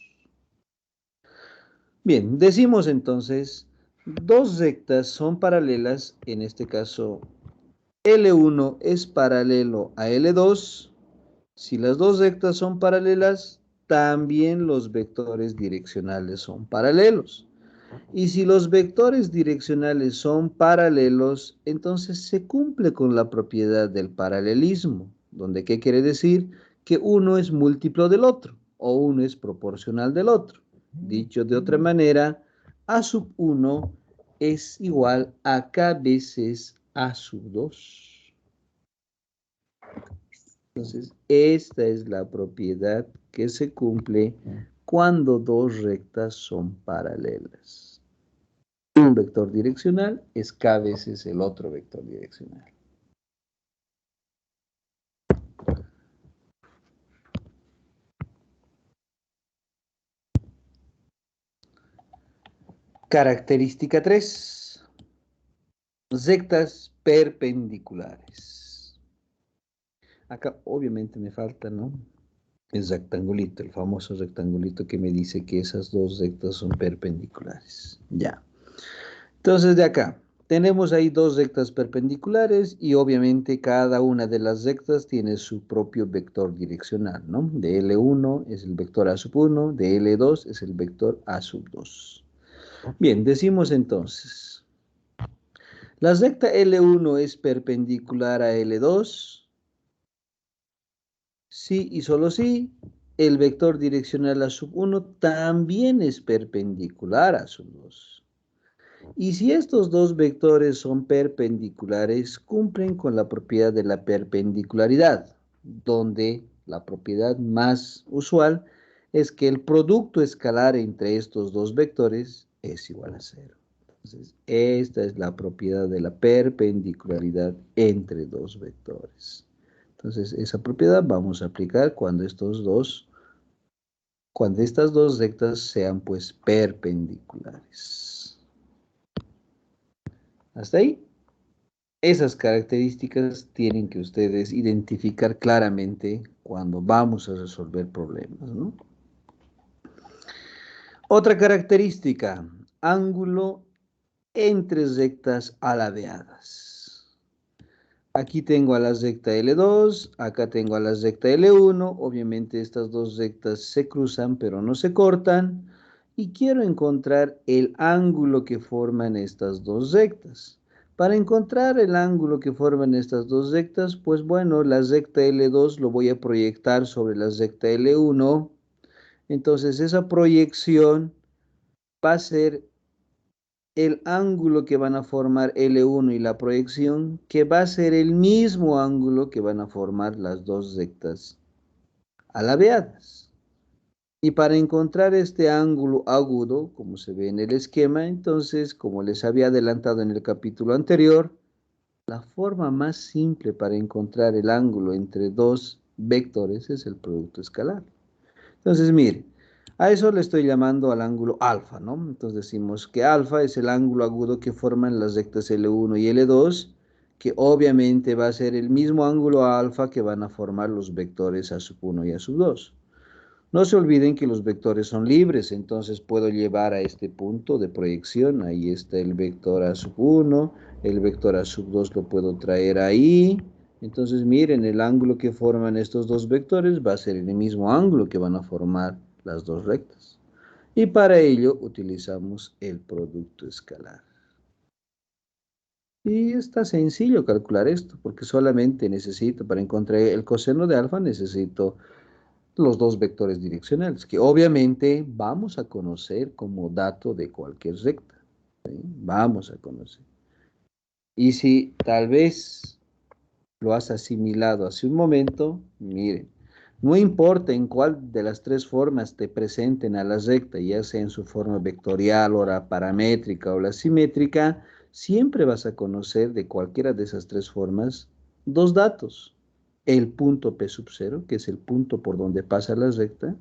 Bien, decimos entonces, dos rectas son paralelas, en este caso L1 es paralelo a L2. Si las dos rectas son paralelas, también los vectores direccionales son paralelos. Y si los vectores direccionales son paralelos, entonces se cumple con la propiedad del paralelismo. donde ¿qué quiere decir? Que uno es múltiplo del otro, o uno es proporcional del otro. Dicho de otra manera, A sub 1 es igual a K veces A sub 2. Entonces, esta es la propiedad que se cumple cuando dos rectas son paralelas. Un vector direccional es K veces el otro vector direccional. Característica 3. Rectas perpendiculares. Acá obviamente me falta, ¿no? El rectangulito, el famoso rectangulito que me dice que esas dos rectas son perpendiculares. Ya. Entonces de acá, tenemos ahí dos rectas perpendiculares y obviamente cada una de las rectas tiene su propio vector direccional, ¿no? De L1 es el vector A sub 1, de L2 es el vector A sub 2. Bien, decimos entonces, la recta L1 es perpendicular a L2, sí y solo sí, el vector direccional A sub 1 también es perpendicular a sub 2. Y si estos dos vectores son perpendiculares, cumplen con la propiedad de la perpendicularidad, donde la propiedad más usual es que el producto escalar entre estos dos vectores es igual a cero. Entonces, esta es la propiedad de la perpendicularidad entre dos vectores. Entonces, esa propiedad vamos a aplicar cuando estas dos rectas sean pues perpendiculares. ¿Hasta ahí? Esas características tienen que ustedes identificar claramente cuando vamos a resolver problemas, ¿no? Otra característica, ángulo entre rectas alabeadas. Aquí tengo a la recta L2, acá tengo a la recta L1, obviamente estas dos rectas se cruzan pero no se cortan, y quiero encontrar el ángulo que forman estas dos rectas. Para encontrar el ángulo que forman estas dos rectas, pues bueno, la recta L2 lo voy a proyectar sobre la recta L1, entonces esa proyección va a ser el ángulo que van a formar L1 y la proyección, que va a ser el mismo ángulo que van a formar las dos rectas alabeadas. Y para encontrar este ángulo agudo, como se ve en el esquema, entonces, como les había adelantado en el capítulo anterior, la forma más simple para encontrar el ángulo entre dos vectores es el producto escalar. Entonces, mire, a eso le estoy llamando al ángulo alfa, ¿no? Entonces decimos que alfa es el ángulo agudo que forman las rectas L1 y L2, que obviamente va a ser el mismo ángulo alfa que van a formar los vectores A sub 1 y A sub 2. No se olviden que los vectores son libres, entonces puedo llevar a este punto de proyección, ahí está el vector A sub 1, el vector A sub 2 lo puedo traer ahí. Entonces miren, el ángulo que forman estos dos vectores va a ser el mismo ángulo que van a formar las dos rectas. Y para ello utilizamos el producto escalar. Y está sencillo calcular esto, porque solamente necesito, para encontrar el coseno de alfa, necesito los dos vectores direccionales, que obviamente vamos a conocer como dato de cualquier recta. ¿Sí? Vamos a conocer. Y si tal vez lo has asimilado hace un momento, miren, no importa en cuál de las tres formas te presenten a la recta, ya sea en su forma vectorial o la paramétrica o la simétrica, siempre vas a conocer de cualquiera de esas tres formas dos datos. El punto P sub 0, que es el punto por donde pasa la recta,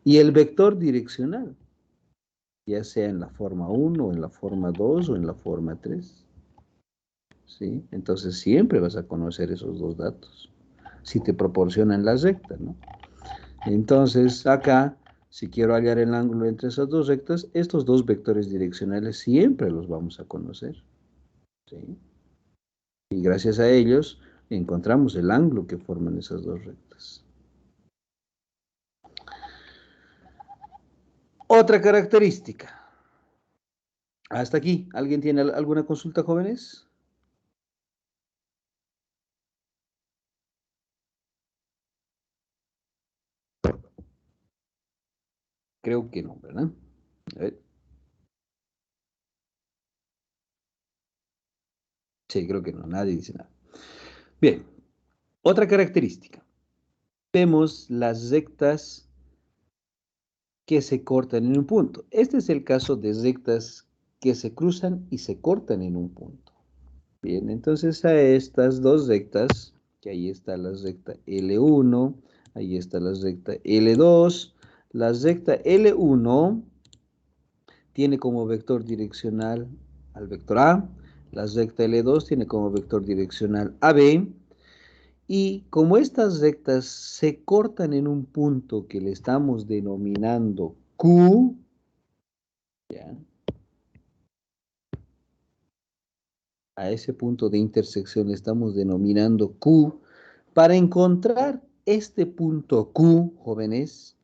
y el vector direccional, ya sea en la forma 1 o en la forma 2 o en la forma 3. ¿Sí? Entonces siempre vas a conocer esos dos datos, si te proporcionan la recta, ¿no? Entonces acá, si quiero hallar el ángulo entre esas dos rectas, estos dos vectores direccionales siempre los vamos a conocer, ¿sí? Y gracias a ellos encontramos el ángulo que forman esas dos rectas. Otra característica. Hasta aquí, ¿alguien tiene alguna consulta, jóvenes? Creo que no, ¿verdad? A ver. Sí, creo que no, nadie dice nada. Bien, otra característica. Vemos las rectas que se cortan en un punto. Este es el caso de rectas que se cruzan y se cortan en un punto. Bien, entonces a estas dos rectas, que ahí está la recta L1, ahí está la recta L2, la recta L1 tiene como vector direccional al vector A, la recta L2 tiene como vector direccional a B, y como estas rectas se cortan en un punto que le estamos denominando Q, ¿ya? A ese punto de intersección le estamos denominando Q. Para encontrar este punto Q, jóvenes,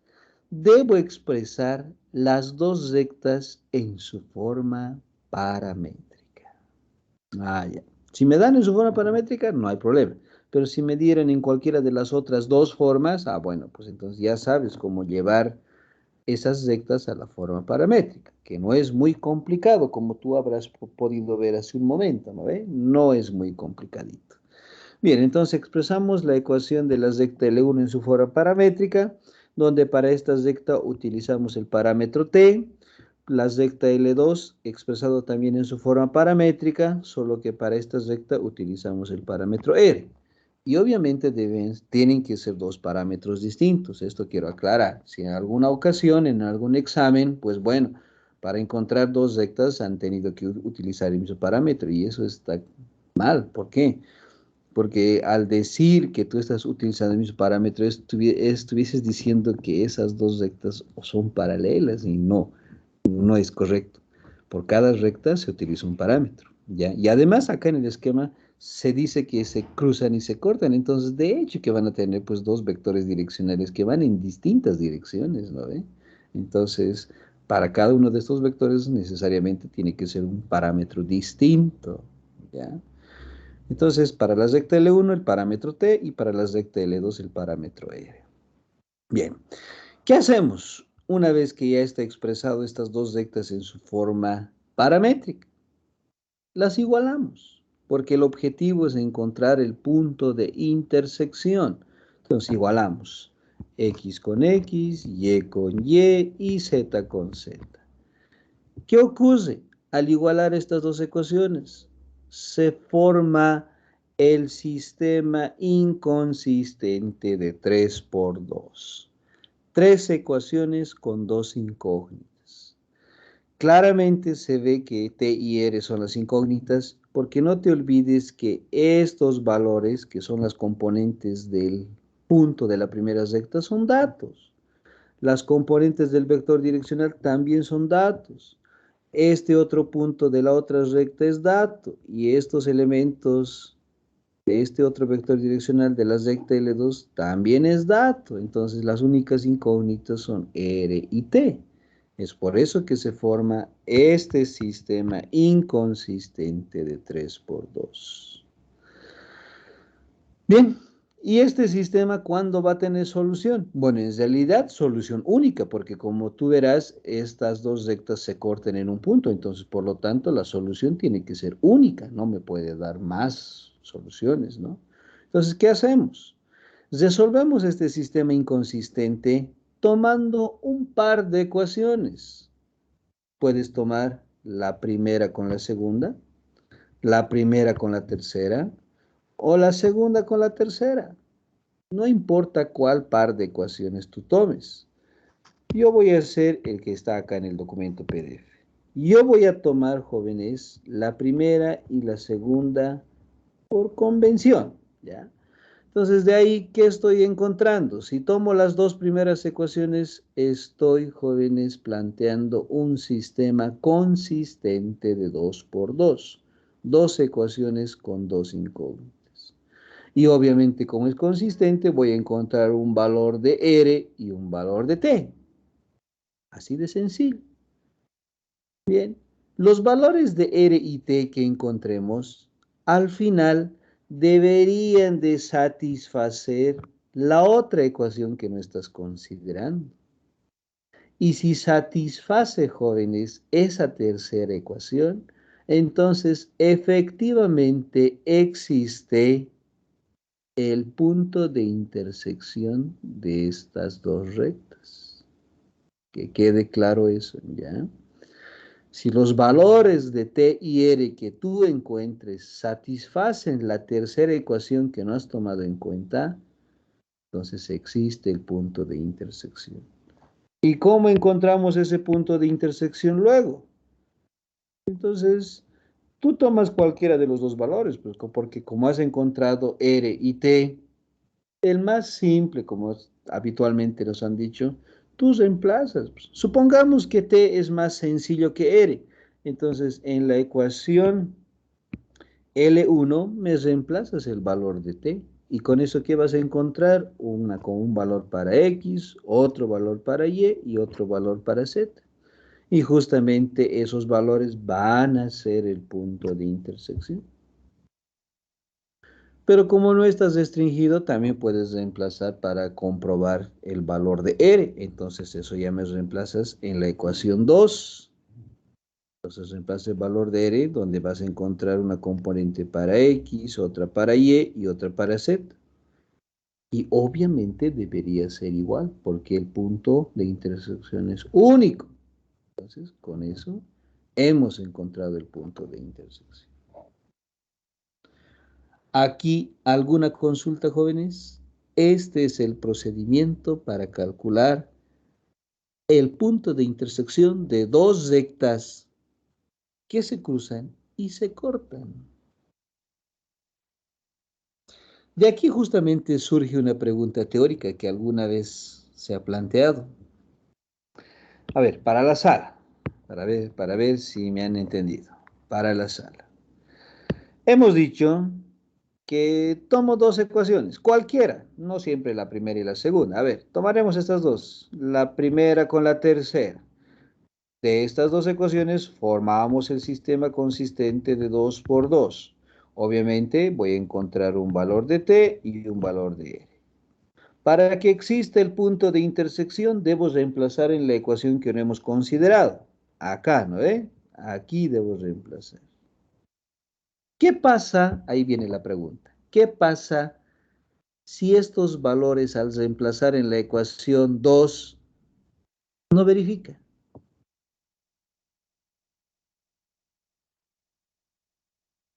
debo expresar las dos rectas en su forma paramétrica. Ah, ya. Si me dan en su forma paramétrica, no hay problema. Pero si me dieran en cualquiera de las otras dos formas, bueno, pues entonces ya sabes cómo llevar esas rectas a la forma paramétrica, que no es muy complicado, como tú habrás podido ver hace un momento, ¿no ve? No es muy complicadito. Bien, entonces expresamos la ecuación de la recta L1 en su forma paramétrica, donde para esta recta utilizamos el parámetro T, la recta L2 expresado también en su forma paramétrica, solo que para esta recta utilizamos el parámetro R. Y obviamente tienen que ser dos parámetros distintos, esto quiero aclarar. Si en alguna ocasión, en algún examen, pues bueno, para encontrar dos rectas han tenido que utilizar el mismo parámetro y eso está mal. ¿Por qué? Porque al decir que tú estás utilizando el mismo parámetro, estuvieses diciendo que esas dos rectas son paralelas y no, no es correcto. Por cada recta se utiliza un parámetro, ¿ya? Y además acá en el esquema se dice que se cruzan y se cortan, entonces de hecho que van a tener pues dos vectores direccionales que van en distintas direcciones, ¿no ve? Entonces, para cada uno de estos vectores necesariamente tiene que ser un parámetro distinto, ¿ya? Entonces, para la recta L1 el parámetro T y para la recta L2 el parámetro R. Bien, ¿qué hacemos una vez que ya está expresado estas dos rectas en su forma paramétrica? Las igualamos, porque el objetivo es encontrar el punto de intersección. Entonces igualamos X con X, Y con Y Z con Z. ¿Qué ocurre? Al igualar estas dos ecuaciones, se forma el sistema inconsistente de 3 por 2. Tres ecuaciones con dos incógnitas. Claramente se ve que T y R son las incógnitas, porque no te olvides que estos valores, que son las componentes del punto de la primera recta, son datos. Las componentes del vector direccional también son datos. Este otro punto de la otra recta es dato, y estos elementos de este otro vector direccional de la recta L2 también es dato. Entonces las únicas incógnitas son R y T. Es por eso que se forma este sistema inconsistente de 3 por 2. Bien, ¿y este sistema cuándo va a tener solución? Bueno, en realidad solución única, porque como tú verás, estas dos rectas se cortan en un punto, entonces por lo tanto la solución tiene que ser única, no me puede dar más soluciones, ¿no? Entonces, ¿qué hacemos? Resolvemos este sistema inconsistente tomando un par de ecuaciones. Puedes tomar la primera con la segunda, la primera con la tercera o la segunda con la tercera. No importa cuál par de ecuaciones tú tomes. Yo voy a hacer el que está acá en el documento PDF. Yo voy a tomar, jóvenes, la primera y la segunda por convención, ¿ya? Entonces, de ahí, ¿qué estoy encontrando? Si tomo las dos primeras ecuaciones, estoy, jóvenes, planteando un sistema consistente de 2 por 2. Dos ecuaciones con dos incógnitas. Y obviamente, como es consistente, voy a encontrar un valor de R y un valor de T. Así de sencillo. Bien, los valores de R y T que encontremos, al final, deberían de satisfacer la otra ecuación que no estás considerando. Y si satisface, jóvenes, esa tercera ecuación, entonces efectivamente existe el punto de intersección de estas dos rectas. Que quede claro eso, ¿ya? Si los valores de t y r que tú encuentres satisfacen la tercera ecuación que no has tomado en cuenta, entonces existe el punto de intersección. ¿Y cómo encontramos ese punto de intersección luego? Entonces, tú tomas cualquiera de los dos valores, pues, porque como has encontrado r y t, el más simple, como habitualmente nos han dicho, tú reemplazas. Pues. Supongamos que t es más sencillo que r. Entonces, en la ecuación L1 me reemplazas el valor de t. Y con eso, ¿qué vas a encontrar? Con un valor para x, otro valor para y otro valor para z. Y justamente esos valores van a ser el punto de intersección. Pero como no estás restringido, también puedes reemplazar para comprobar el valor de r. Entonces eso ya me reemplazas en la ecuación 2. Entonces reemplaza el valor de r, donde vas a encontrar una componente para x, otra para y otra para z. Y obviamente debería ser igual, porque el punto de intersección es único. Entonces, con eso hemos encontrado el punto de intersección. Aquí, ¿alguna consulta, jóvenes? Este es el procedimiento para calcular el punto de intersección de dos rectas que se cruzan y se cortan. De aquí justamente surge una pregunta teórica que alguna vez se ha planteado. A ver, para la sala, para ver si me han entendido. Para la sala. Hemos dicho que tomo dos ecuaciones, cualquiera, no siempre la primera y la segunda. A ver, tomaremos estas dos, la primera con la tercera. De estas dos ecuaciones formamos el sistema consistente de 2 por 2. Obviamente voy a encontrar un valor de t y un valor de r. Para que exista el punto de intersección, debo reemplazar en la ecuación que no hemos considerado. Acá, ¿no ve? Aquí debo reemplazar. ¿Qué pasa? Ahí viene la pregunta. ¿Qué pasa si estos valores al reemplazar en la ecuación 2 no verifica?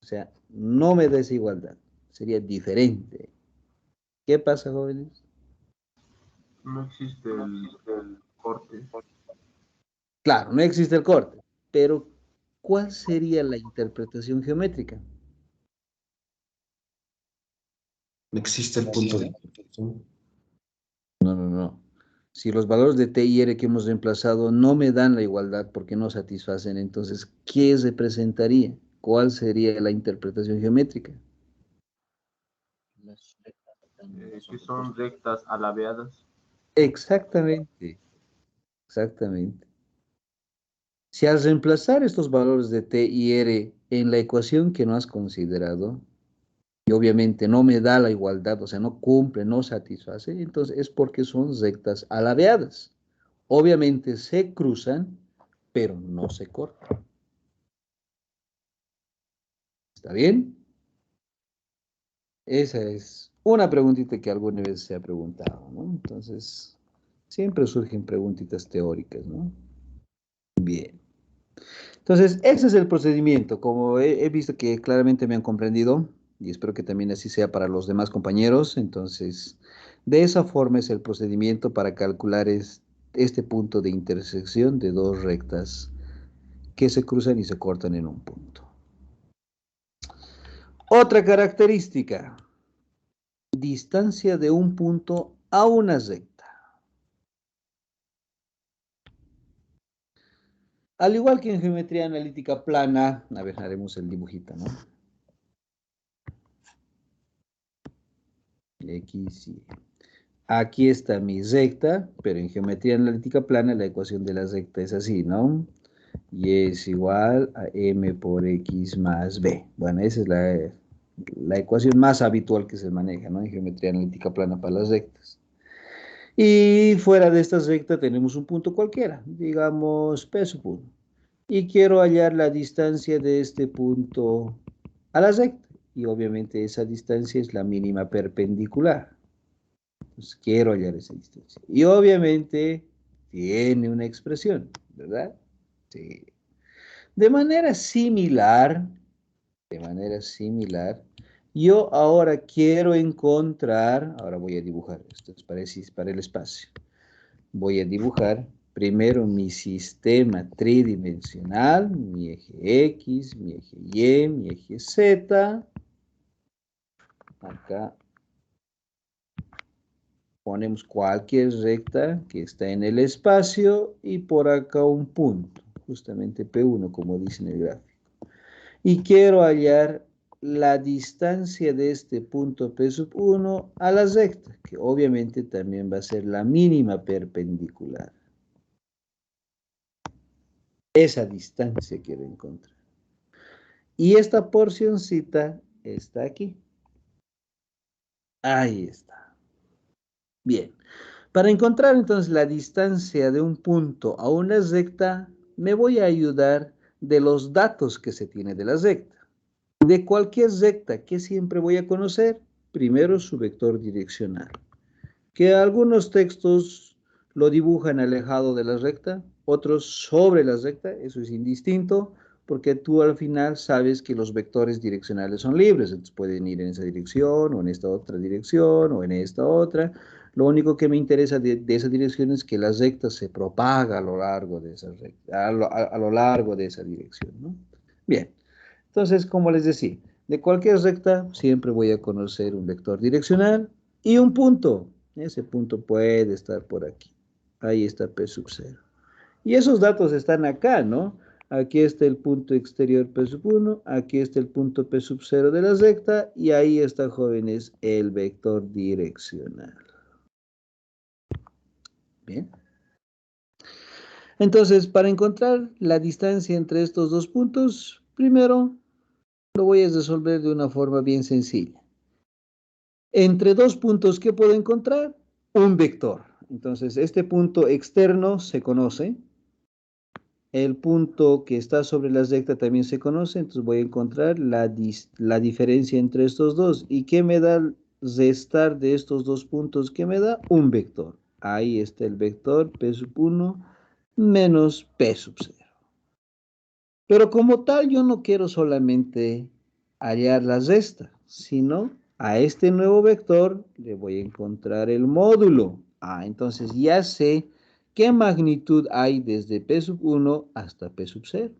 O sea, no me da desigualdad. Sería diferente. ¿Qué pasa, jóvenes? No existe el corte. Claro, no existe el corte. Pero, ¿cuál sería la interpretación geométrica? Existe el punto de intersección. No, no, no. Si los valores de t y r que hemos reemplazado no me dan la igualdad porque no satisfacen, entonces, ¿qué representaría? ¿Cuál sería la interpretación geométrica? Que son rectas alabeadas. Exactamente, exactamente. Si al reemplazar estos valores de t y r en la ecuación que no has considerado, y obviamente no me da la igualdad, o sea, no cumple, no satisface, entonces es porque son rectas alabeadas. Obviamente se cruzan, pero no se cortan. ¿Está bien? Esa es una preguntita que alguna vez se ha preguntado, ¿no? Entonces, siempre surgen preguntitas teóricas, ¿no? Bien. Entonces, ese es el procedimiento. Como he visto que claramente me han comprendido, y espero que también así sea para los demás compañeros, entonces, de esa forma es el procedimiento para calcular este punto de intersección de dos rectas que se cruzan y se cortan en un punto. Otra característica, distancia de un punto a una recta. Al igual que en geometría analítica plana, a ver, haremos el dibujito, ¿no? X, Y. Aquí está mi recta, pero en geometría analítica plana la ecuación de la recta es así, ¿no? Y es igual a m por x más b. Bueno, esa es la ecuación más habitual que se maneja, ¿no? En geometría analítica plana para las rectas. Y fuera de esta recta tenemos un punto cualquiera, digamos P sub 1. Y quiero hallar la distancia de este punto a la recta. Y obviamente esa distancia es la mínima perpendicular. Entonces quiero hallar esa distancia. Y obviamente tiene una expresión, ¿verdad? Sí. De manera similar, yo ahora quiero encontrar, ahora voy a dibujar, esto es para el espacio. Voy a dibujar primero mi sistema tridimensional, mi eje X, mi eje Y, mi eje Z. Acá ponemos cualquier recta que está en el espacio y por acá un punto, justamente P1 como dice en el gráfico. Y quiero hallar la distancia de este punto P sub 1 a la recta, que obviamente también va a ser la mínima perpendicular. Esa distancia quiero encontrar. Y esta porcioncita está aquí. Ahí está. Bien. Para encontrar entonces la distancia de un punto a una recta, me voy a ayudar de los datos que se tiene de la recta. De cualquier recta que siempre voy a conocer, primero su vector direccional. Que algunos textos lo dibujan alejado de la recta, otros sobre la recta, eso es indistinto, porque tú al final sabes que los vectores direccionales son libres, entonces pueden ir en esa dirección, o en esta otra dirección, o en esta otra. Lo único que me interesa de esa dirección es que la recta se propaga a lo largo de esa recta, a lo largo de esa dirección, ¿no? Bien, entonces, como les decía, de cualquier recta siempre voy a conocer un vector direccional y un punto. Ese punto puede estar por aquí. Ahí está P sub 0. Y esos datos están acá, ¿no? Aquí está el punto exterior P sub 1, aquí está el punto P sub 0 de la recta, y ahí está, jóvenes, el vector direccional. Bien. Entonces, para encontrar la distancia entre estos dos puntos, primero lo voy a resolver de una forma bien sencilla. Entre dos puntos, ¿qué puedo encontrar? Un vector. Entonces, este punto externo se conoce. El punto que está sobre la recta también se conoce. Entonces, voy a encontrar la diferencia entre estos dos. ¿Y qué me da restar de estos dos puntos? ¿Qué me da? Un vector. Ahí está el vector P sub 1 menos P sub 0. Pero como tal, yo no quiero solamente hallar la resta, sino a este nuevo vector le voy a encontrar el módulo. Entonces ya sé qué magnitud hay desde P sub 1 hasta P sub 0.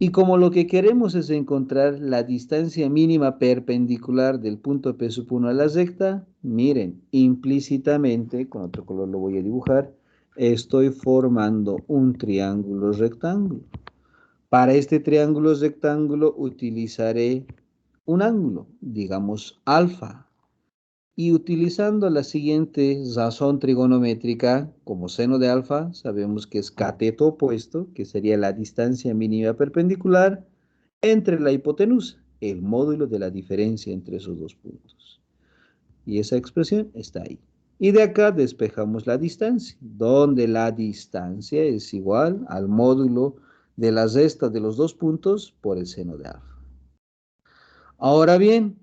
Y como lo que queremos es encontrar la distancia mínima perpendicular del punto P sub 1 a la recta, miren, implícitamente, con otro color lo voy a dibujar, estoy formando un triángulo rectángulo. Para este triángulo rectángulo utilizaré un ángulo, digamos alfa. Y utilizando la siguiente razón trigonométrica, como seno de alfa, sabemos que es cateto opuesto, que sería la distancia mínima perpendicular entre la hipotenusa, el módulo de la diferencia entre esos dos puntos. Y esa expresión está ahí. Y de acá despejamos la distancia, donde la distancia es igual al módulo de la resta de los dos puntos por el seno de alfa. Ahora bien,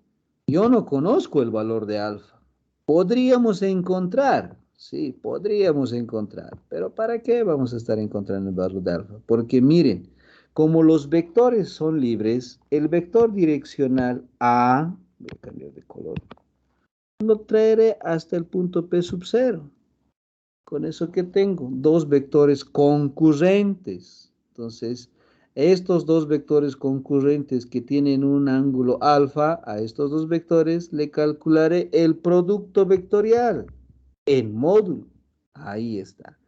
yo no conozco el valor de alfa. Podríamos encontrar, sí, podríamos encontrar, pero ¿para qué vamos a estar encontrando el valor de alfa? Porque miren, como los vectores son libres, el vector direccional A, voy a cambiar de color, lo traeré hasta el punto P sub 0. Con eso que tengo, dos vectores concurrentes. Entonces, estos dos vectores concurrentes que tienen un ángulo alfa, a estos dos vectores le calcularé el producto vectorial en módulo. Ahí está.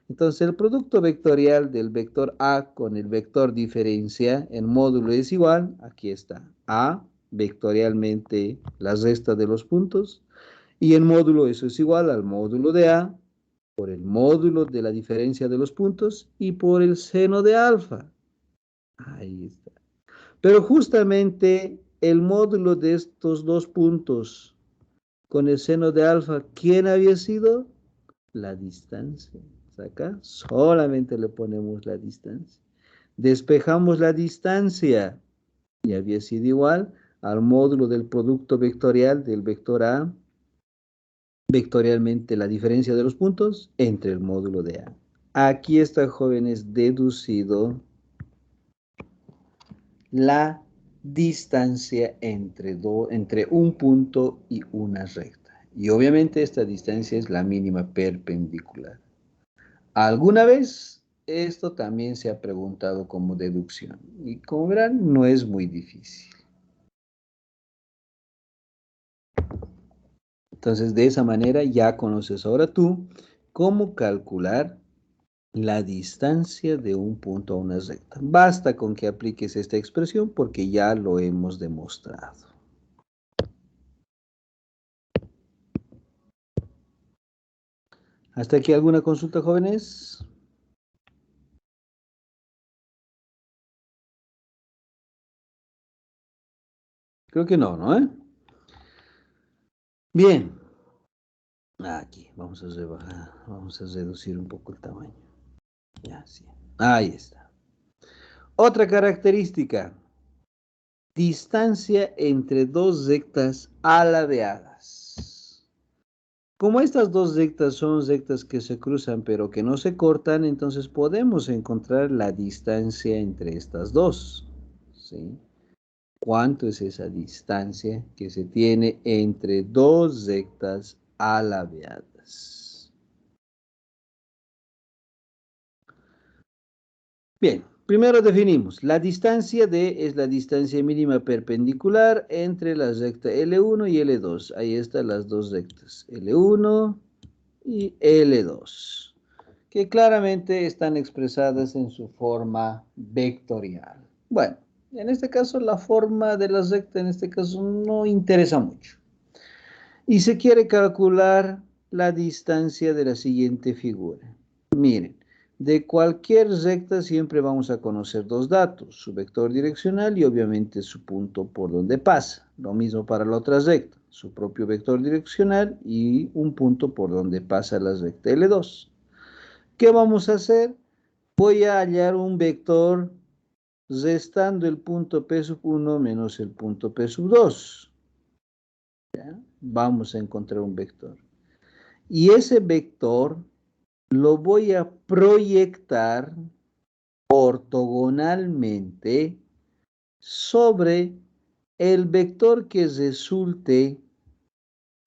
Entonces, el producto vectorial del vector A con el vector diferencia en módulo es igual, aquí está, A vectorialmente la resta de los puntos, y en módulo eso es igual al módulo de A por el módulo de la diferencia de los puntos y por el seno de alfa. Ahí está. Pero justamente el módulo de estos dos puntos con el seno de alfa, ¿quién había sido? La distancia. Acá solamente le ponemos la distancia. Despejamos la distancia y había sido igual al módulo del producto vectorial del vector A, vectorialmente la diferencia de los puntos entre el módulo de A. Aquí está, jóvenes, deducido la distancia entre un punto y una recta. Y obviamente esta distancia es la mínima perpendicular. ¿Alguna vez? Esto también se ha preguntado como deducción. Y como verán, no es muy difícil. Entonces, de esa manera ya conoces ahora tú cómo calcular la distancia de un punto a una recta. Basta con que apliques esta expresión porque ya lo hemos demostrado. ¿Hasta aquí alguna consulta, jóvenes? Creo que no, ¿no? Bien. Aquí, vamos a rebajar, vamos a reducir un poco el tamaño. Ya, sí. Ahí está. Otra característica. Distancia entre dos rectas alabeadas. Como estas dos rectas son rectas que se cruzan pero que no se cortan, entonces podemos encontrar la distancia entre estas dos. ¿Sí? ¿Cuánto es esa distancia que se tiene entre dos rectas alabeadas? Bien, primero definimos. La distancia D es la distancia mínima perpendicular entre la recta L1 y L2. Ahí están las dos rectas, L1 y L2, que claramente están expresadas en su forma vectorial. Bueno, en este caso la forma de la recta en este caso no interesa mucho. Y se quiere calcular la distancia de la siguiente figura. Miren, de cualquier recta siempre vamos a conocer dos datos, su vector direccional y obviamente su punto por donde pasa. Lo mismo para la otra recta, su propio vector direccional y un punto por donde pasa la recta L2. ¿Qué vamos a hacer? Voy a hallar un vector restando el punto P1 menos el punto P2. ¿Ya? Vamos a encontrar un vector. Y ese vector lo voy a proyectar ortogonalmente sobre el vector que resulte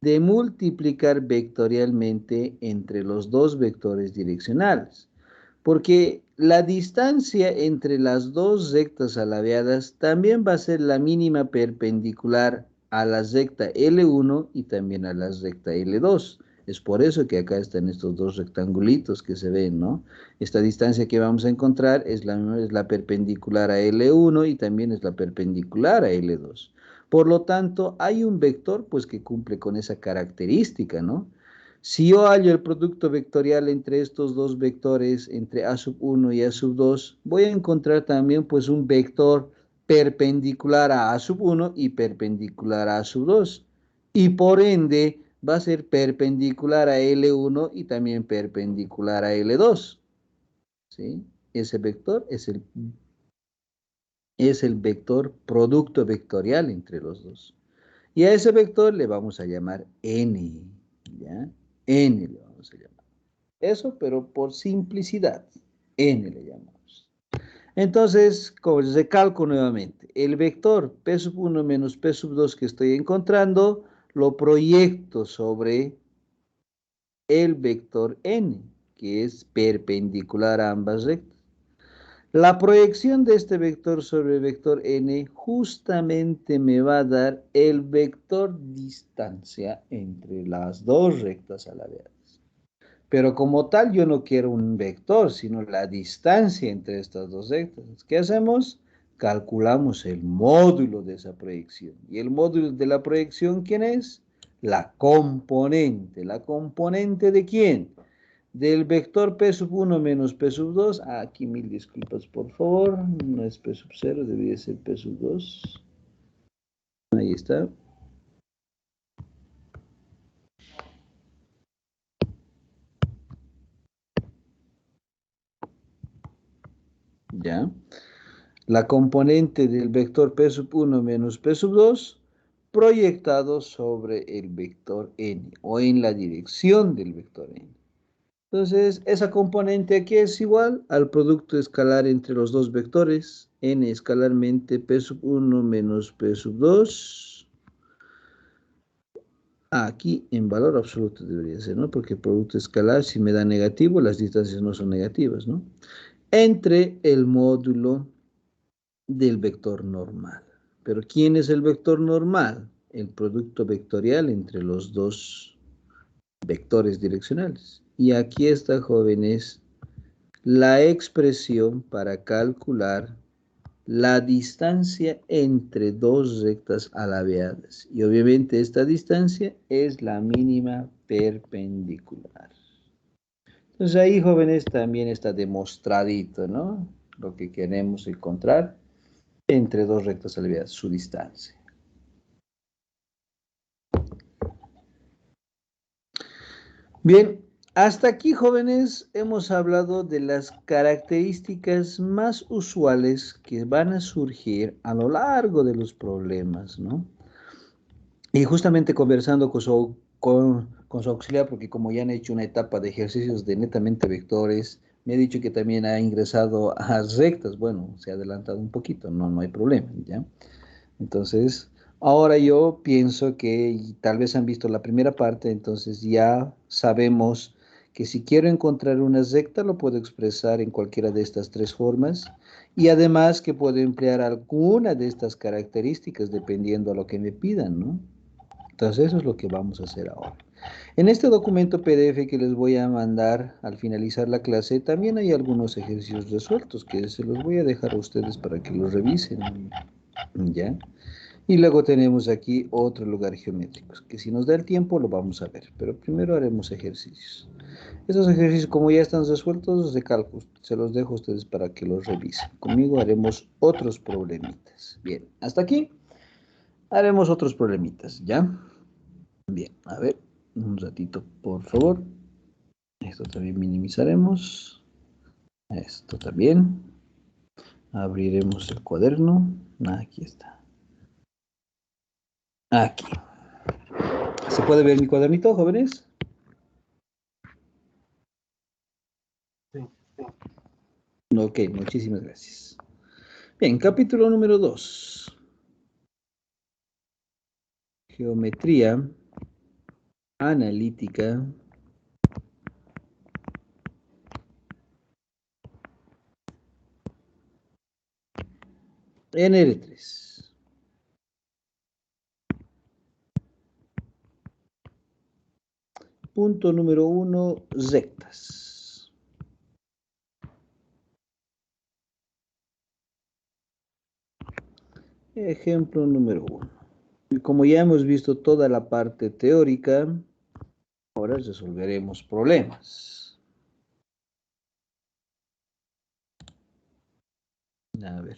de multiplicar vectorialmente entre los dos vectores direccionales. Porque la distancia entre las dos rectas alabeadas también va a ser la mínima perpendicular a la recta L1 y también a la recta L2. Es por eso que acá están estos dos rectangulitos que se ven, ¿no? Esta distancia que vamos a encontrar es la perpendicular a L1 y también es la perpendicular a L2. Por lo tanto, hay un vector pues que cumple con esa característica, ¿no? Si yo hallo el producto vectorial entre estos dos vectores, entre A1 y A2, voy a encontrar también pues un vector perpendicular a A1 y perpendicular a A2. Y por ende va a ser perpendicular a L1 y también perpendicular a L2. ¿Sí? Ese vector es el vector producto vectorial entre los dos. Y a ese vector le vamos a llamar n, ¿ya? N le vamos a llamar. Eso, pero por simplicidad, n le llamamos. Entonces, como recalco nuevamente, el vector P1 menos P2 que estoy encontrando, lo proyecto sobre el vector n, que es perpendicular a ambas rectas. La proyección de este vector sobre el vector n justamente me va a dar el vector distancia entre las dos rectas alabeadas. Pero como tal yo no quiero un vector, sino la distancia entre estas dos rectas. ¿Qué hacemos? Calculamos el módulo de esa proyección. ¿Y el módulo de la proyección quién es? La componente. ¿La componente de quién? Del vector P1 menos P2, aquí mil disculpas por favor, no es P0, debería ser P2. Ahí está. ¿ya? La componente del vector P sub 1 menos P sub 2 proyectado sobre el vector n o en la dirección del vector n. Entonces, esa componente aquí es igual al producto escalar entre los dos vectores, n escalarmente P sub 1 menos P sub 2. Aquí en valor absoluto debería ser, ¿no? Porque el producto escalar, si me da negativo, las distancias no son negativas, ¿no? Entre el módulo del vector normal. Pero ¿quién es el vector normal? El producto vectorial entre los dos vectores direccionales. Y aquí está, jóvenes, la expresión para calcular la distancia entre dos rectas alabeadas. Y obviamente esta distancia es la mínima perpendicular. Entonces ahí, jóvenes, también está demostradito, ¿no? Lo que queremos encontrar entre dos rectas alabeadas, su distancia. Bien, hasta aquí, jóvenes, hemos hablado de las características más usuales que van a surgir a lo largo de los problemas, ¿no? Y justamente conversando con su auxiliar, porque como ya han hecho una etapa de ejercicios de netamente vectores, me ha dicho que también ha ingresado a rectas. Bueno, se ha adelantado un poquito, no hay problema, ¿ya? Entonces, ahora yo pienso que y tal vez han visto la primera parte, entonces ya sabemos que si quiero encontrar una recta, lo puedo expresar en cualquiera de estas tres formas, y además que puedo emplear alguna de estas características dependiendo a lo que me pidan, ¿no? Entonces, eso es lo que vamos a hacer ahora. En este documento PDF que les voy a mandar al finalizar la clase, también hay algunos ejercicios resueltos que se los voy a dejar a ustedes para que los revisen, ¿ya? Y luego tenemos aquí otro lugar geométrico, que si nos da el tiempo lo vamos a ver, pero primero haremos ejercicios. Esos ejercicios, como ya están resueltos de cálculo, se los dejo a ustedes para que los revisen. Conmigo haremos otros problemitas. Bien, hasta aquí haremos otros problemitas, ¿ya? Bien, a ver, un ratito, por favor. Esto también minimizaremos. Esto también. Abriremos el cuaderno. Aquí está. Aquí. ¿Se puede ver mi cuadernito, jóvenes? Sí. Ok, muchísimas gracias. Bien, capítulo número 2. Geometría analítica en R3. Punto número 1, rectas. Ejemplo número 1. Y como ya hemos visto toda la parte teórica, ahora resolveremos problemas. A ver.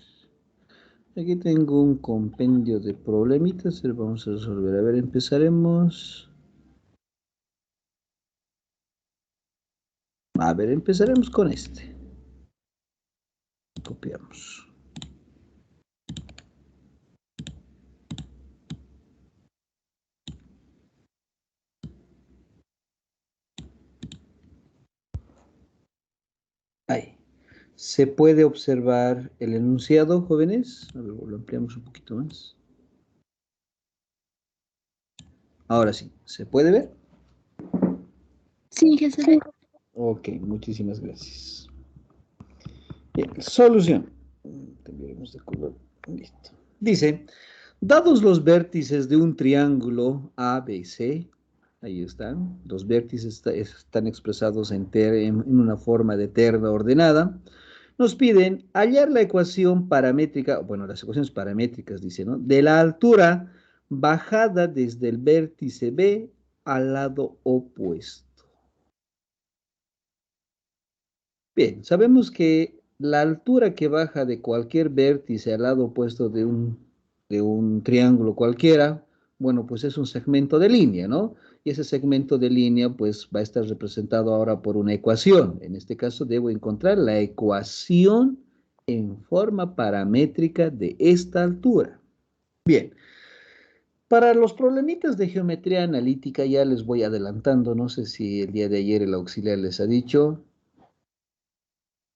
Aquí tengo un compendio de problemitas, lo vamos a resolver. A ver, empezaremos. A ver, empezaremos con este. Copiamos. Ahí. ¿Se puede observar el enunciado, jóvenes? A ver, lo ampliamos un poquito más. Ahora sí, ¿se puede ver? Sí, ya se ve. Ok, muchísimas gracias. Bien, solución. Cambiaremos de color. Listo. Dice, dados los vértices de un triángulo ABC, ahí están, los vértices están expresados en una forma de terna ordenada, nos piden hallar la ecuación paramétrica, bueno, las ecuaciones paramétricas, dice, ¿no? De la altura bajada desde el vértice B al lado opuesto. Bien, sabemos que la altura que baja de cualquier vértice al lado opuesto de un triángulo cualquiera, bueno, pues es un segmento de línea, ¿no? Y ese segmento de línea, pues va a estar representado ahora por una ecuación. En este caso, debo encontrar la ecuación en forma paramétrica de esta altura. Bien, para los problemitas de geometría analítica ya les voy adelantando, no sé si el día de ayer el auxiliar les ha dicho.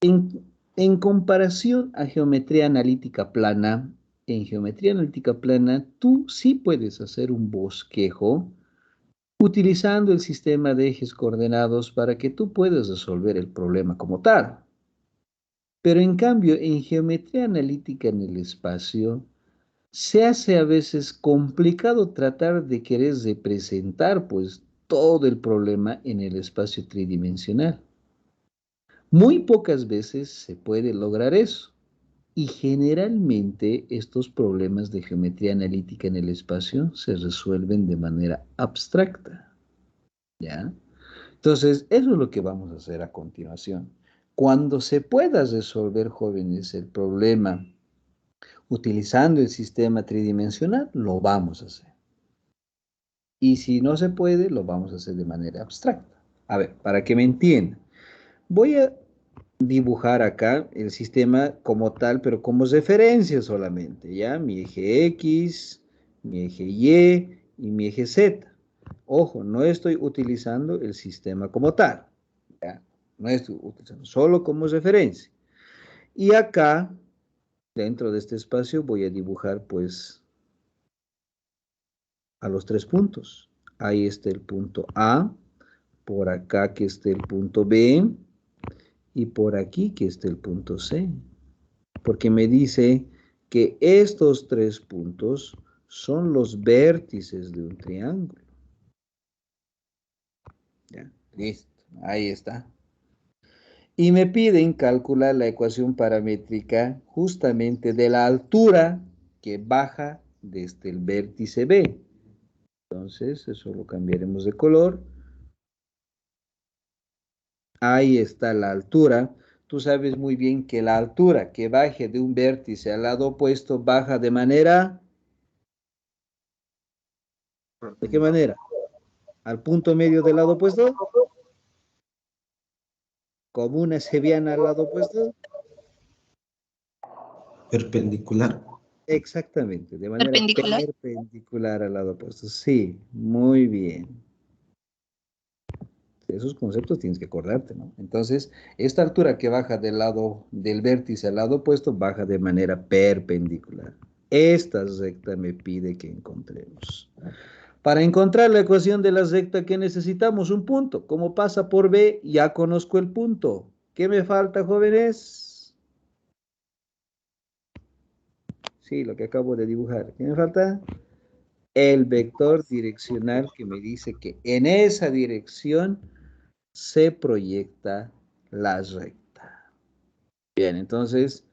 En comparación a geometría analítica plana, en geometría analítica plana tú sí puedes hacer un bosquejo utilizando el sistema de ejes coordenados para que tú puedas resolver el problema como tal. Pero en cambio, en geometría analítica en el espacio, se hace a veces complicado tratar de querer representar pues todo el problema en el espacio tridimensional. Muy pocas veces se puede lograr eso. Y generalmente estos problemas de geometría analítica en el espacio se resuelven de manera abstracta, ¿ya? Entonces, eso es lo que vamos a hacer a continuación. Cuando se pueda resolver, jóvenes, el problema utilizando el sistema tridimensional, lo vamos a hacer. Y si no se puede, lo vamos a hacer de manera abstracta. A ver, para que me entiendan, voy a dibujar acá el sistema como tal, pero como referencia solamente, ¿ya? Mi eje X, mi eje Y y mi eje Z. Ojo, no estoy utilizando el sistema como tal, ¿ya? No estoy utilizando, solo como referencia. Y acá, dentro de este espacio, voy a dibujar, pues, a los 3 puntos. Ahí está el punto A, por acá que esté el punto B, y por aquí que esté el punto C. Porque me dice que estos 3 puntos son los vértices de un triángulo. Ya, listo, ahí está. Y me piden calcular la ecuación paramétrica justamente de la altura que baja desde el vértice B. Entonces, eso lo cambiaremos de color. Ahí está la altura. Tú sabes muy bien que la altura que baje de un vértice al lado opuesto baja de manera... ¿De qué manera? Al punto medio del lado opuesto. Como una seviana al lado opuesto. Perpendicular. Exactamente, de manera Perpendicular. perpendicular al lado opuesto. Sí, muy bien. Esos conceptos tienes que acordarte, ¿no? Entonces, esta altura que baja del lado del vértice al lado opuesto baja de manera perpendicular. Esta recta me pide que encontremos. Para encontrar la ecuación de la recta, ¿qué necesitamos? Un punto. Como pasa por B, ya conozco el punto. ¿Qué me falta, jóvenes? Sí, lo que acabo de dibujar. ¿Qué me falta? El vector direccional que me dice que en esa dirección se proyecta la recta. Bien, entonces,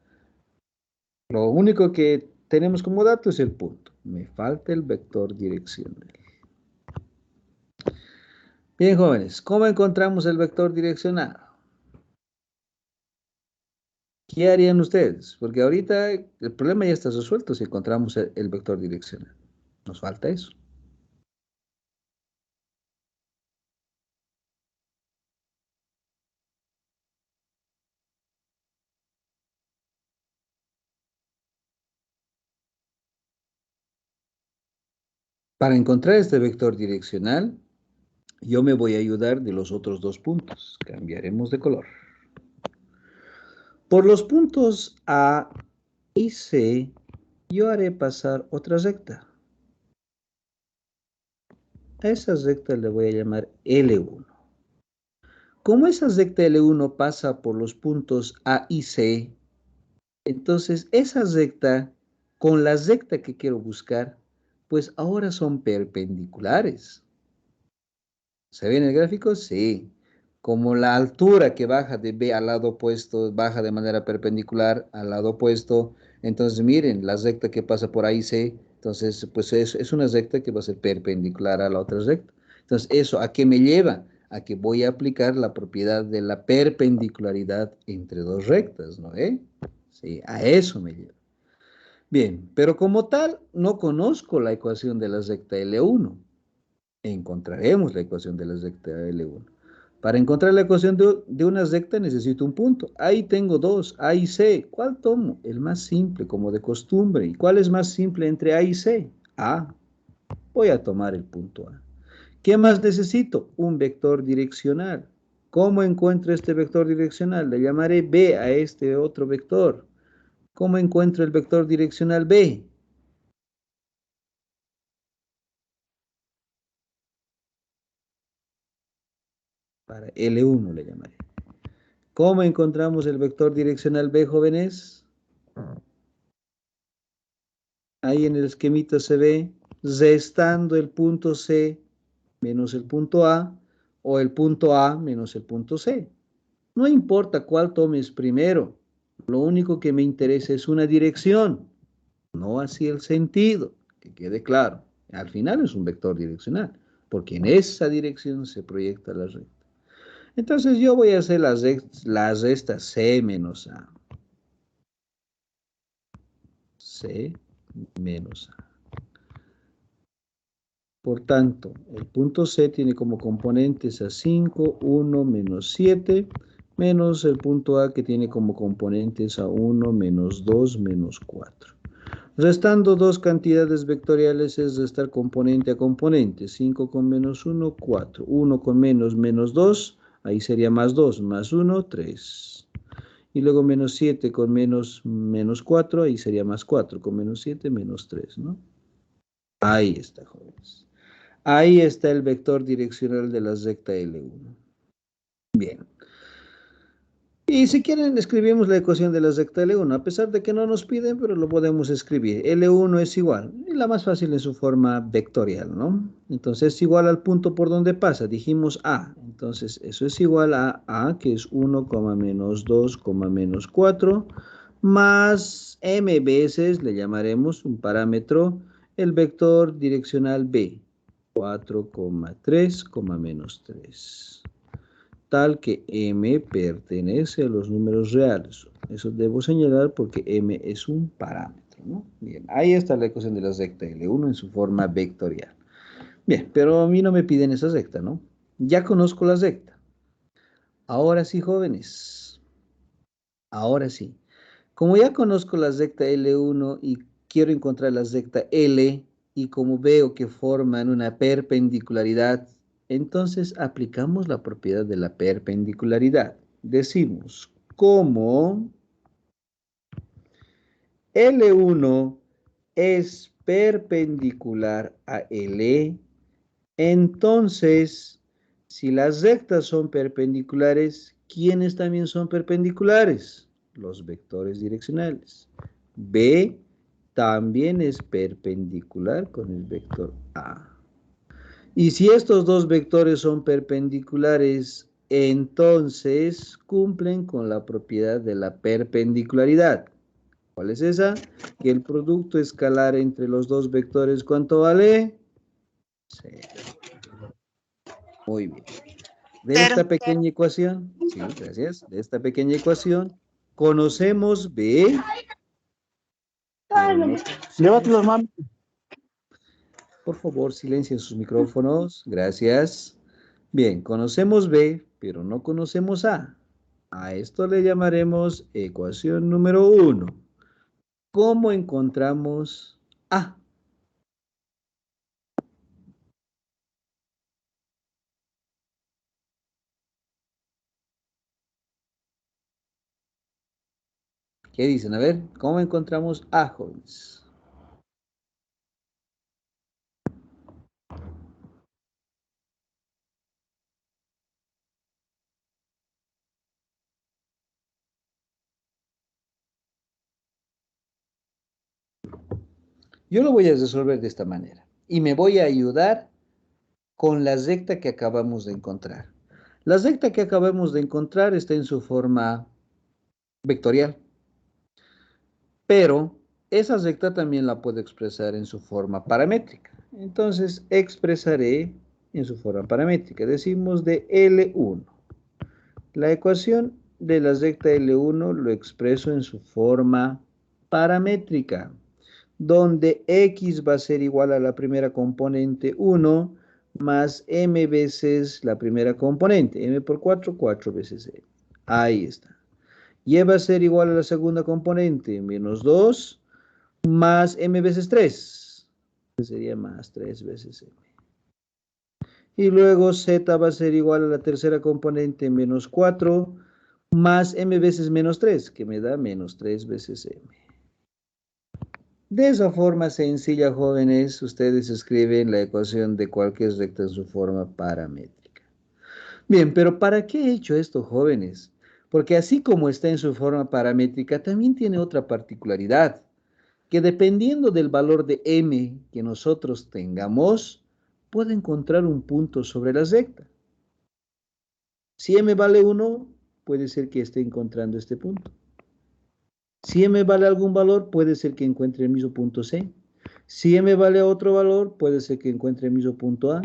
lo único que tenemos como dato es el punto. Me falta el vector direccional. Bien, jóvenes, ¿cómo encontramos el vector direccional? ¿Qué harían ustedes? Porque ahorita el problema ya está resuelto si encontramos el vector direccional. Nos falta eso. Para encontrar este vector direccional, yo me voy a ayudar de los otros 2 puntos. Cambiaremos de color. Por los puntos A y C, yo haré pasar otra recta. A esa recta le voy a llamar L1. Como esa recta L1 pasa por los puntos A y C, entonces esa recta, con la recta que quiero buscar, pues ahora son perpendiculares. ¿Se ve en el gráfico? Sí. Como la altura que baja de B al lado opuesto baja de manera perpendicular al lado opuesto, entonces miren, la recta que pasa por ahí C, entonces pues es una recta que va a ser perpendicular a la otra recta. Entonces, ¿eso a qué me lleva? A que voy a aplicar la propiedad de la perpendicularidad entre 2 rectas, ¿no? Sí, a eso me lleva. Bien, pero como tal, no conozco la ecuación de la recta L1. Encontraremos la ecuación de la recta L1. Para encontrar la ecuación de una recta necesito un punto. Ahí tengo dos, A y C. ¿Cuál tomo? El más simple, como de costumbre. ¿Y cuál es más simple entre A y C? A. Voy a tomar el punto A. ¿Qué más necesito? Un vector direccional. ¿Cómo encuentro este vector direccional? Le llamaré B a este otro vector. ¿Cómo encuentro el vector direccional B? Para L1 le llamaré. ¿Cómo encontramos el vector direccional B, jóvenes? Ahí en el esquemita se ve restando el punto C menos el punto A o el punto A menos el punto C. No importa cuál tomes primero, lo único que me interesa es una dirección, no así el sentido, que quede claro. Al final es un vector direccional, porque en esa dirección se proyecta la recta. Entonces yo voy a hacer la resta C menos A. C menos A. Por tanto, el punto C tiene como componentes a 5, 1, menos 7, menos el punto A que tiene como componentes a 1, menos 2, menos 4. Restando dos cantidades vectoriales es restar componente a componente. 5 con menos 1, 4. 1 con menos 2, ahí sería más 2, más 1, 3. Y luego menos 7 con menos 4, ahí sería más 4. Con menos 7, menos 3, ¿no? Ahí está, jóvenes. Ahí está el vector direccional de la recta L1. Bien. Y si quieren, escribimos la ecuación de la recta L1, a pesar de que no nos piden, pero lo podemos escribir. L1 es igual, y la más fácil en su forma vectorial, ¿no? Entonces es igual al punto por donde pasa, dijimos A. Entonces eso es igual a A, que es 1, menos 2, menos 4, más M veces, le llamaremos un parámetro, el vector direccional B. 4,3, menos 3. Tal que M pertenece a los números reales. Eso debo señalar porque M es un parámetro, ¿no? Bien, ahí está la ecuación de la recta L1 en su forma vectorial. Bien, pero a mí no me piden esa recta, ¿no? Ya conozco la recta. Ahora sí, jóvenes. Ahora sí. Como ya conozco la recta L1 y quiero encontrar la recta L, y como veo que forman una perpendicularidad, entonces aplicamos la propiedad de la perpendicularidad. Decimos, como L1 es perpendicular a L, entonces, si las rectas son perpendiculares, ¿quiénes también son perpendiculares? Los vectores direccionales. B también es perpendicular con el vector A. Y si estos dos vectores son perpendiculares, entonces cumplen con la propiedad de la perpendicularidad. ¿Cuál es esa? Que el producto escalar entre los dos vectores, ¿cuánto vale? 0. Muy bien. De esta pequeña ecuación, sí, gracias. De esta pequeña ecuación, conocemos B. Llévate las manos. Por favor, silencien sus micrófonos. Gracias. Bien, conocemos B, pero no conocemos A. A esto le llamaremos ecuación número 1. ¿Cómo encontramos A? ¿Qué dicen? A ver, ¿cómo encontramos A, jóvenes? Yo lo voy a resolver de esta manera. Y me voy a ayudar con la recta que acabamos de encontrar. La recta que acabamos de encontrar está en su forma vectorial, pero esa recta también la puedo expresar en su forma paramétrica. Entonces expresaré en su forma paramétrica. Decimos de L1. La ecuación de la recta L1 lo expreso en su forma paramétrica, donde X va a ser igual a la primera componente 1, más m veces la primera componente. M por 4, 4 veces m. Ahí está. Y va a ser igual a la segunda componente, menos 2, más m veces 3. Sería más 3 veces m. Y luego z va a ser igual a la tercera componente, menos 4, más m veces menos 3, que me da menos 3 veces m. De esa forma sencilla, jóvenes, ustedes escriben la ecuación de cualquier recta en su forma paramétrica. Bien, pero ¿para qué he hecho esto, jóvenes? Porque así como está en su forma paramétrica, también tiene otra particularidad, que dependiendo del valor de m que nosotros tengamos, puede encontrar un punto sobre la recta. Si m vale 1, puede ser que esté encontrando este punto. Si m vale algún valor, puede ser que encuentre el mismo punto C. Si m vale otro valor, puede ser que encuentre el mismo punto A.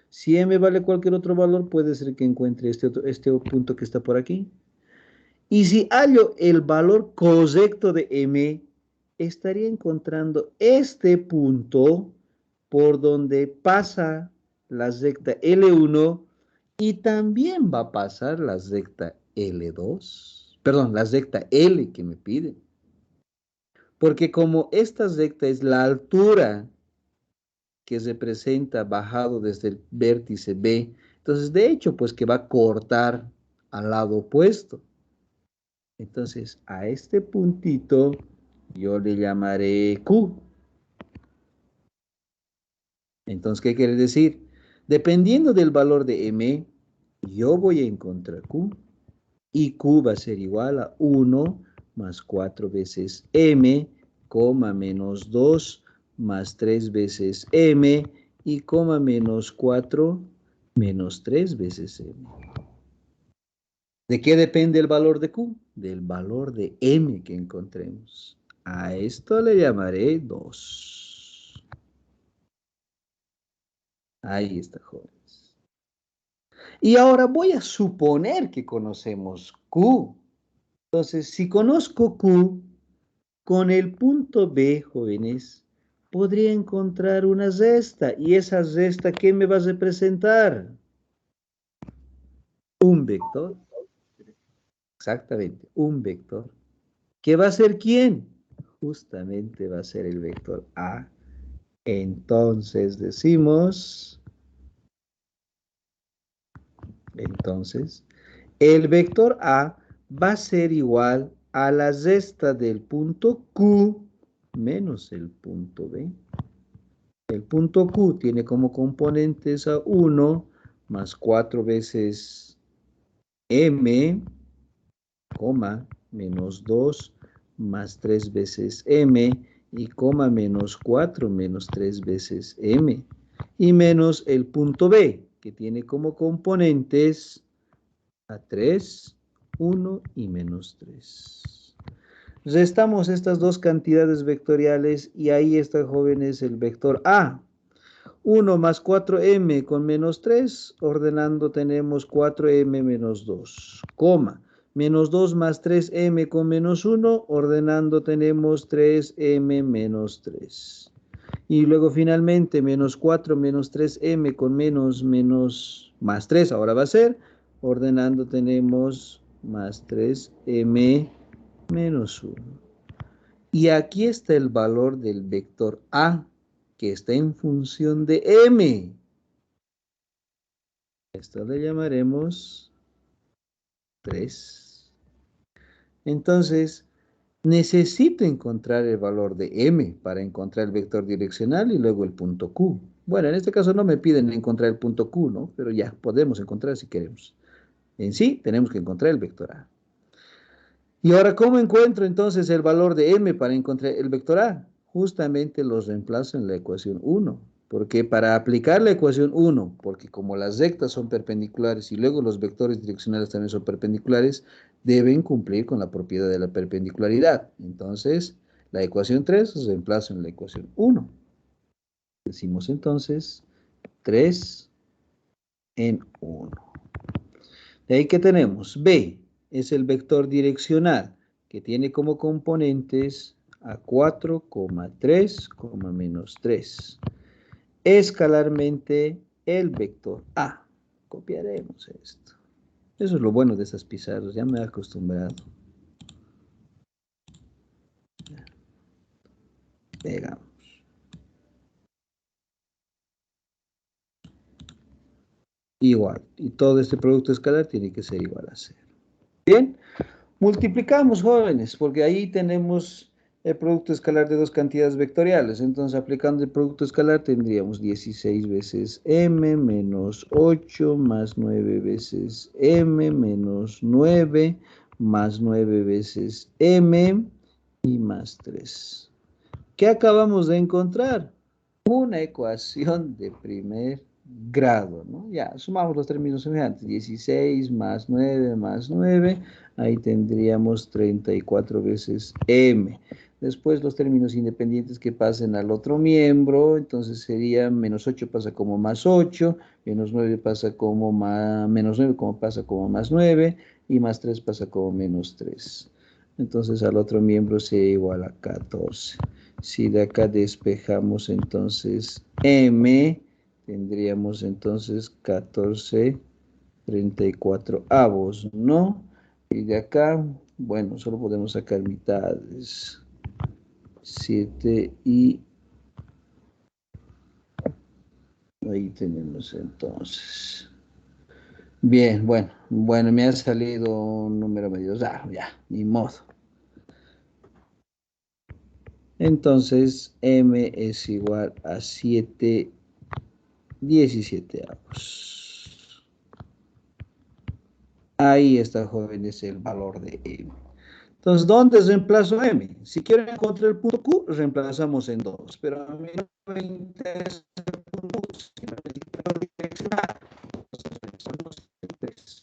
Si m vale cualquier otro valor, puede ser que encuentre este punto que está por aquí. Y si hallo el valor correcto de m, estaría encontrando este punto por donde pasa la recta L1 y también va a pasar la recta L2. Perdón, la recta L que me pide. Porque como esta recta es la altura que representa bajado desde el vértice B, entonces de hecho pues que va a cortar al lado opuesto. Entonces a este puntito yo le llamaré Q. Entonces, ¿qué quiere decir? Dependiendo del valor de M, yo voy a encontrar Q. Y Q va a ser igual a 1 más 4 veces M, menos 2 más 3 veces M, y menos 4 menos 3 veces M. ¿De qué depende el valor de Q? Del valor de M que encontremos. A esto le llamaré 2. Ahí está, jóvenes. Y ahora voy a suponer que conocemos Q. Entonces, si conozco Q, con el punto B, jóvenes, podría encontrar una recta. ¿Y esa recta qué me va a representar? Un vector. Exactamente, un vector. ¿Qué va a ser quién? Justamente va a ser el vector A. Entonces decimos, el vector A va a ser igual a la recta del punto Q menos el punto B. El punto Q tiene como componentes a 1 más 4 veces M, menos 2 más 3 veces M, y menos 4 menos 3 veces M, y menos el punto B, que tiene como componentes a 3, 1 y menos 3. Restamos estas dos cantidades vectoriales y ahí está, jóvenes, el vector A. 1 más 4m con menos 3, ordenando tenemos 4m menos 2, menos 2 más 3m con menos 1, ordenando tenemos 3m menos 3. Y luego finalmente menos 4 menos 3m con menos más 3, ahora va a ser, ordenando tenemos más 3m menos 1. Y aquí está el valor del vector A, que está en función de M. Esto le llamaremos 3. Entonces, necesito encontrar el valor de M para encontrar el vector direccional y luego el punto Q. Bueno, en este caso no me piden encontrar el punto Q, ¿no? Pero ya podemos encontrar si queremos. En sí, tenemos que encontrar el vector A. Y ahora, ¿cómo encuentro entonces el valor de M para encontrar el vector A? Justamente los reemplazo en la ecuación 1. Porque para aplicar la ecuación 1, porque como las rectas son perpendiculares y luego los vectores direccionales también son perpendiculares, deben cumplir con la propiedad de la perpendicularidad. Entonces, la ecuación 3 reemplazo en la ecuación 1. Decimos entonces 3 en 1. De ahí que tenemos B, es el vector direccional, que tiene como componentes a 4, 3, menos 3. Escalarmente el vector A. Copiaremos esto. Eso es lo bueno de esas pizarras, ya me he acostumbrado. Pegamos. Igual, y todo este producto escalar tiene que ser igual a 0. Bien, multiplicamos, jóvenes, porque ahí tenemos el producto escalar de dos cantidades vectoriales. Entonces, aplicando el producto escalar, tendríamos 16 veces m menos 8 más 9 veces m menos 9 más 9 veces m y más 3. ¿Qué acabamos de encontrar? Una ecuación de primer grado, ¿no? Ya, sumamos los términos semejantes. 16 más 9 más 9. Ahí tendríamos 34 veces m. Después los términos independientes que pasen al otro miembro. Entonces sería menos 8 pasa como más 8. Menos 9 pasa como más... Menos 9 como pasa como más 9. Y más 3 pasa como menos 3. Entonces al otro miembro sería igual a 14. Si de acá despejamos entonces m, tendríamos entonces 14 34 avos, ¿no? Y de acá, bueno, solo podemos sacar mitades. 7 y ahí tenemos entonces. Bien, bueno, me ha salido un número medio, ya, ni modo. Entonces, m es igual a 7 17avos. Ahí está, jóvenes, el valor de m. Entonces, ¿dónde reemplazo m? Si quiero encontrar el punto Q, reemplazamos en 2. Pero a mí no me interesa el punto Q, sino necesito direccionar. Entonces, reemplazamos en 3.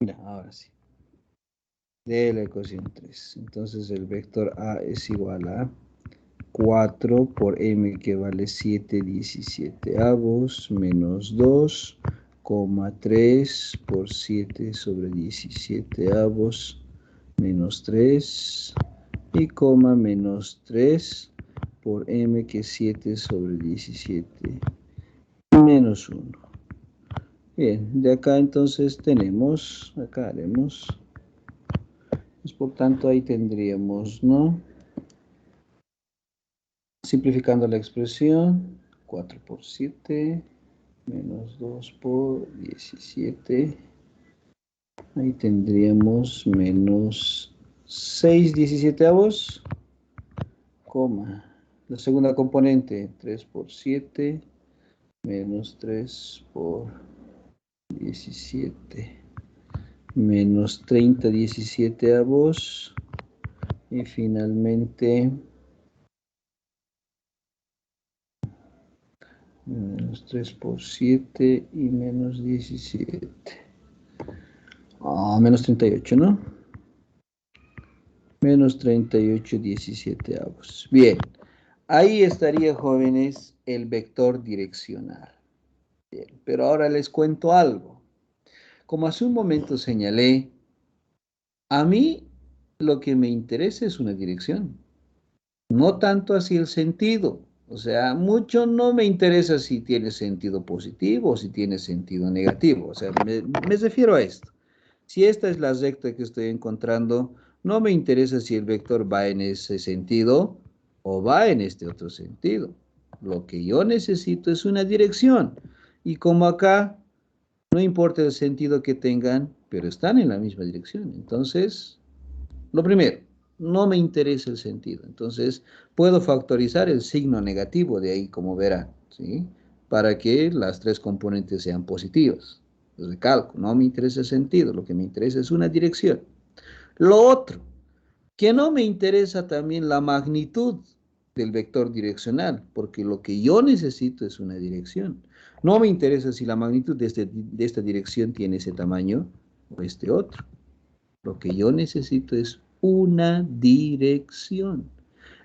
Mira, ahora sí. De la ecuación 3. Entonces el vector A es igual a 4 por m que vale 7 17avos menos 2, 3 por 7 sobre 17avos menos 3 y menos 3 por m que es 7 sobre 17 menos 1. Bien, de acá entonces tenemos, acá haremos, pues por tanto ahí tendríamos, ¿no? Simplificando la expresión, 4 por 7, menos 2 por 17. Ahí tendríamos menos 6 17avos, coma. La segunda componente, 3 por 7, menos 3 por 17, menos 30 17avos. Y finalmente, menos 3 por 7 y menos 17. Menos 38, ¿no? Menos 38 17avos. Bien, ahí estaría, jóvenes, el vector direccional. Bien, pero ahora les cuento algo. Como hace un momento señalé, a mí lo que me interesa es una dirección. No tanto así el sentido. O sea, mucho no me interesa si tiene sentido positivo o si tiene sentido negativo. O sea, me refiero a esto. Si esta es la recta que estoy encontrando, no me interesa si el vector va en ese sentido o va en este otro sentido. Lo que yo necesito es una dirección. Y como acá, no importa el sentido que tengan, pero están en la misma dirección. Entonces, lo primero, no me interesa el sentido. Entonces, puedo factorizar el signo negativo de ahí, como verán, ¿sí? Para que las tres componentes sean positivas. Recalco, no me interesa el sentido, lo que me interesa es una dirección. Lo otro, que no me interesa también la magnitud del vector direccional, porque lo que yo necesito es una dirección. No me interesa si la magnitud de esta dirección tiene ese tamaño o este otro. Lo que yo necesito es una dirección.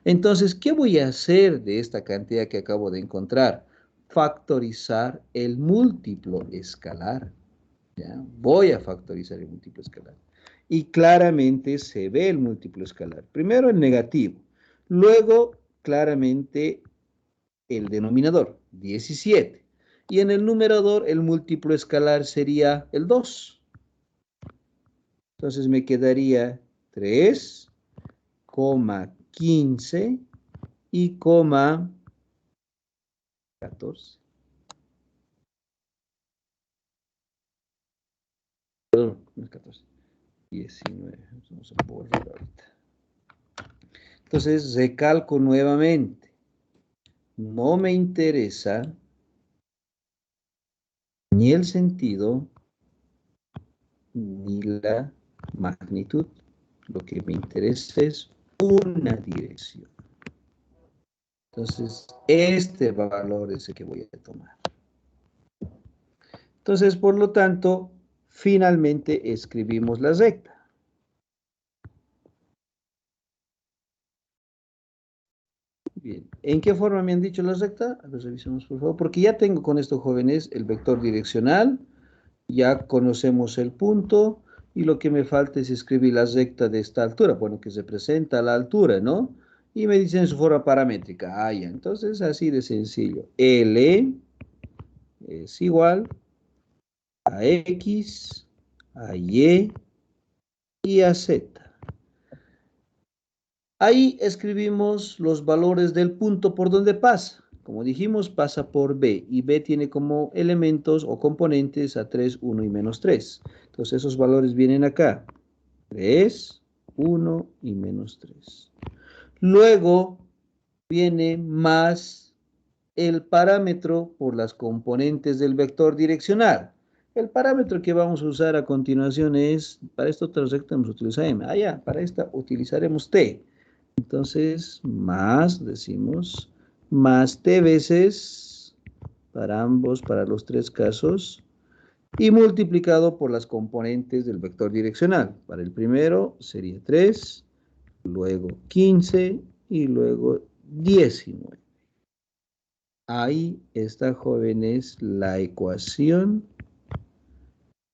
Entonces, ¿qué voy a hacer de esta cantidad que acabo de encontrar? Factorizar el múltiplo escalar. ¿Ya? Voy a factorizar el múltiplo escalar. Y claramente se ve el múltiplo escalar. Primero el negativo, luego claramente el denominador, 17. Y en el numerador el múltiplo escalar sería el 2. Entonces me quedaría 3,15 y coma 14. Perdón, no es 14. 19. Vamos a borrar ahorita. Entonces recalco nuevamente. No me interesa ni el sentido ni la magnitud. Lo que me interesa es una dirección. Entonces, este valor es el que voy a tomar. Entonces, por lo tanto, finalmente escribimos la recta. Bien, ¿en qué forma me han dicho la recta? A ver, revisemos por favor, porque ya tengo con esto, jóvenes, el vector direccional, ya conocemos el punto, y lo que me falta es escribir la recta de esta altura, bueno, que se presenta a la altura, ¿no? Y me dicen su forma paramétrica, ya, entonces así de sencillo, L es igual a X, a Y y a Z. Ahí escribimos los valores del punto por donde pasa. Como dijimos, pasa por B, y B tiene como elementos o componentes a 3, 1 y menos 3. Entonces esos valores vienen acá. 3, 1 y menos 3. Luego viene más el parámetro por las componentes del vector direccional. El parámetro que vamos a usar a continuación es, para esta otra recta vamos a utilizar M. Ya, para esta utilizaremos T. Entonces, más, decimos, más T veces, para ambos, para los tres casos, y multiplicado por las componentes del vector direccional. Para el primero sería 3, luego 15 y luego 19. Ahí está, jóvenes, la ecuación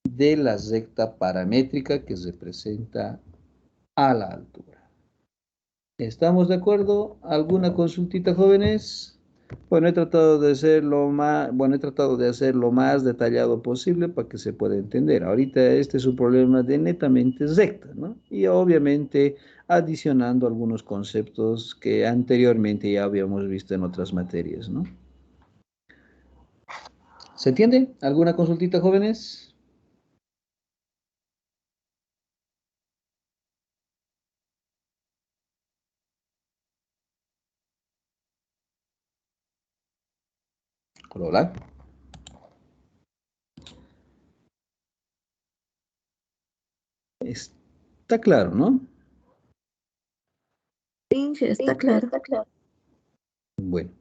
de la recta paramétrica que representa a la altura. ¿Estamos de acuerdo? ¿Alguna consultita, jóvenes? Bueno, he tratado de hacer lo más detallado posible para que se pueda entender. Ahorita este es un problema de netamente recta, ¿no? Y obviamente adicionando algunos conceptos que anteriormente ya habíamos visto en otras materias, ¿no? ¿Se entiende? ¿Alguna consultita, jóvenes? Hola. Está claro, ¿no? Sí, sí, está claro. Bueno,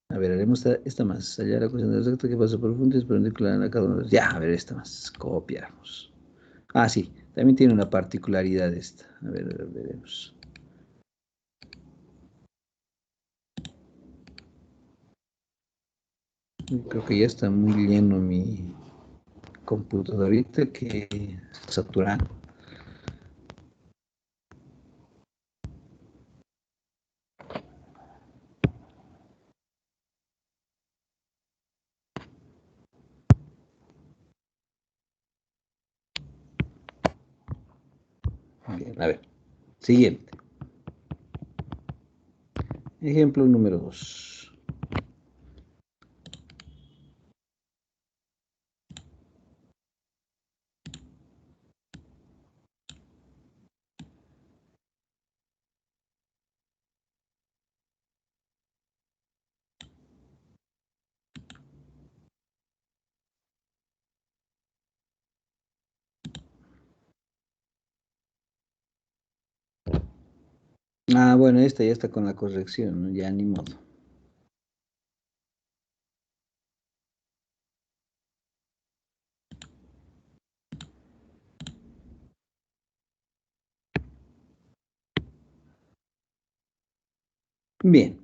a ver, haremos esta más. Hallar la ecuación del recto que pasa por punto y perpendicular a cada uno de los. Ya, a ver, esta más. Copiamos. Ah, sí, también tiene una particularidad esta. A ver, veremos. Creo que ya está muy lleno mi computadorita que está saturando. Bien, a ver. Siguiente. Ejemplo número 2. Ah, bueno, esta ya está con la corrección, ¿no? Ya ni modo. Bien.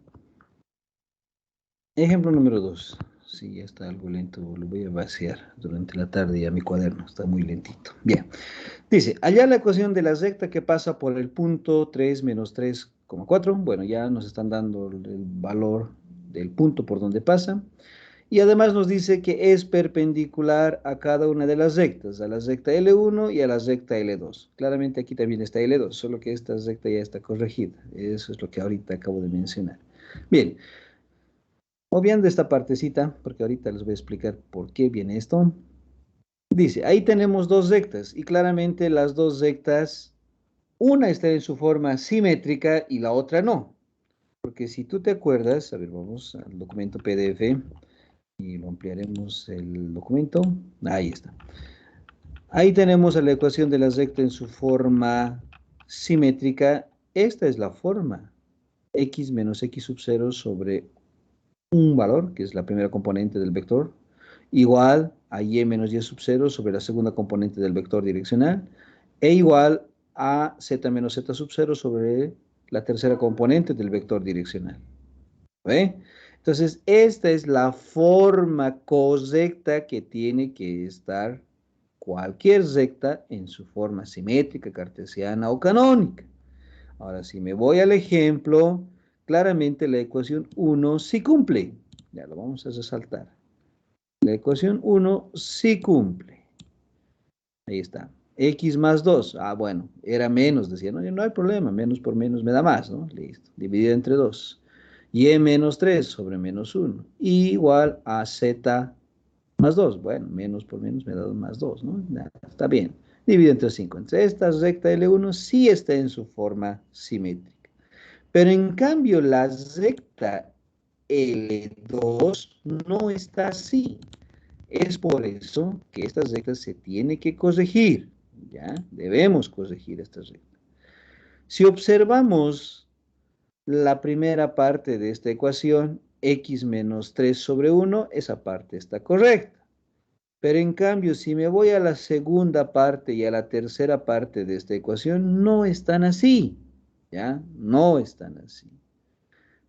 Ejemplo número 2. Sí, ya está algo lento. Lo voy a vaciar durante la tarde ya mi cuaderno. Está muy lentito. Bien. Dice, hallar la ecuación de la recta que pasa por el punto 3 menos 3,4. Bueno, ya nos están dando el valor del punto por donde pasa. Y además nos dice que es perpendicular a cada una de las rectas, a la recta L1 y a la recta L2. Claramente aquí también está L2, solo que esta recta ya está corregida. Eso es lo que ahorita acabo de mencionar. Bien, obviando esta partecita, porque ahorita les voy a explicar por qué viene esto. Dice, ahí tenemos dos rectas y claramente las dos rectas, una está en su forma simétrica y la otra no. Porque si tú te acuerdas, a ver, vamos al documento PDF y lo ampliaremos el documento. Ahí está. Ahí tenemos la ecuación de la recta en su forma simétrica. Esta es la forma. X menos X sub 0 sobre un valor, que es la primera componente del vector, igual a Y menos Y sub 0 sobre la segunda componente del vector direccional, e igual a Z menos Z sub 0 sobre la tercera componente del vector direccional. ¿Ve? Entonces, esta es la forma correcta que tiene que estar cualquier recta en su forma simétrica, cartesiana o canónica. Ahora, si me voy al ejemplo, claramente la ecuación 1 sí cumple. Ya lo vamos a resaltar. La ecuación 1 sí cumple. Ahí está. X más 2. Ah, bueno, era menos, decía. No, no hay problema. Menos por menos me da más, ¿no? Listo. Dividido entre 2. Y menos 3 sobre menos 1. Igual a Z más 2. Bueno, menos por menos me da más 2, ¿no? Está bien. Dividido entre 5. Entonces, esta recta L1 sí está en su forma simétrica. Pero en cambio, la recta L2 no está así. Es por eso que esta recta se tiene que corregir. ¿Ya? Debemos corregir esta recta. Si observamos la primera parte de esta ecuación, x menos 3 sobre 1, esa parte está correcta. Pero en cambio, si me voy a la segunda parte y a la tercera parte de esta ecuación, no están así. ¿Ya? No están así.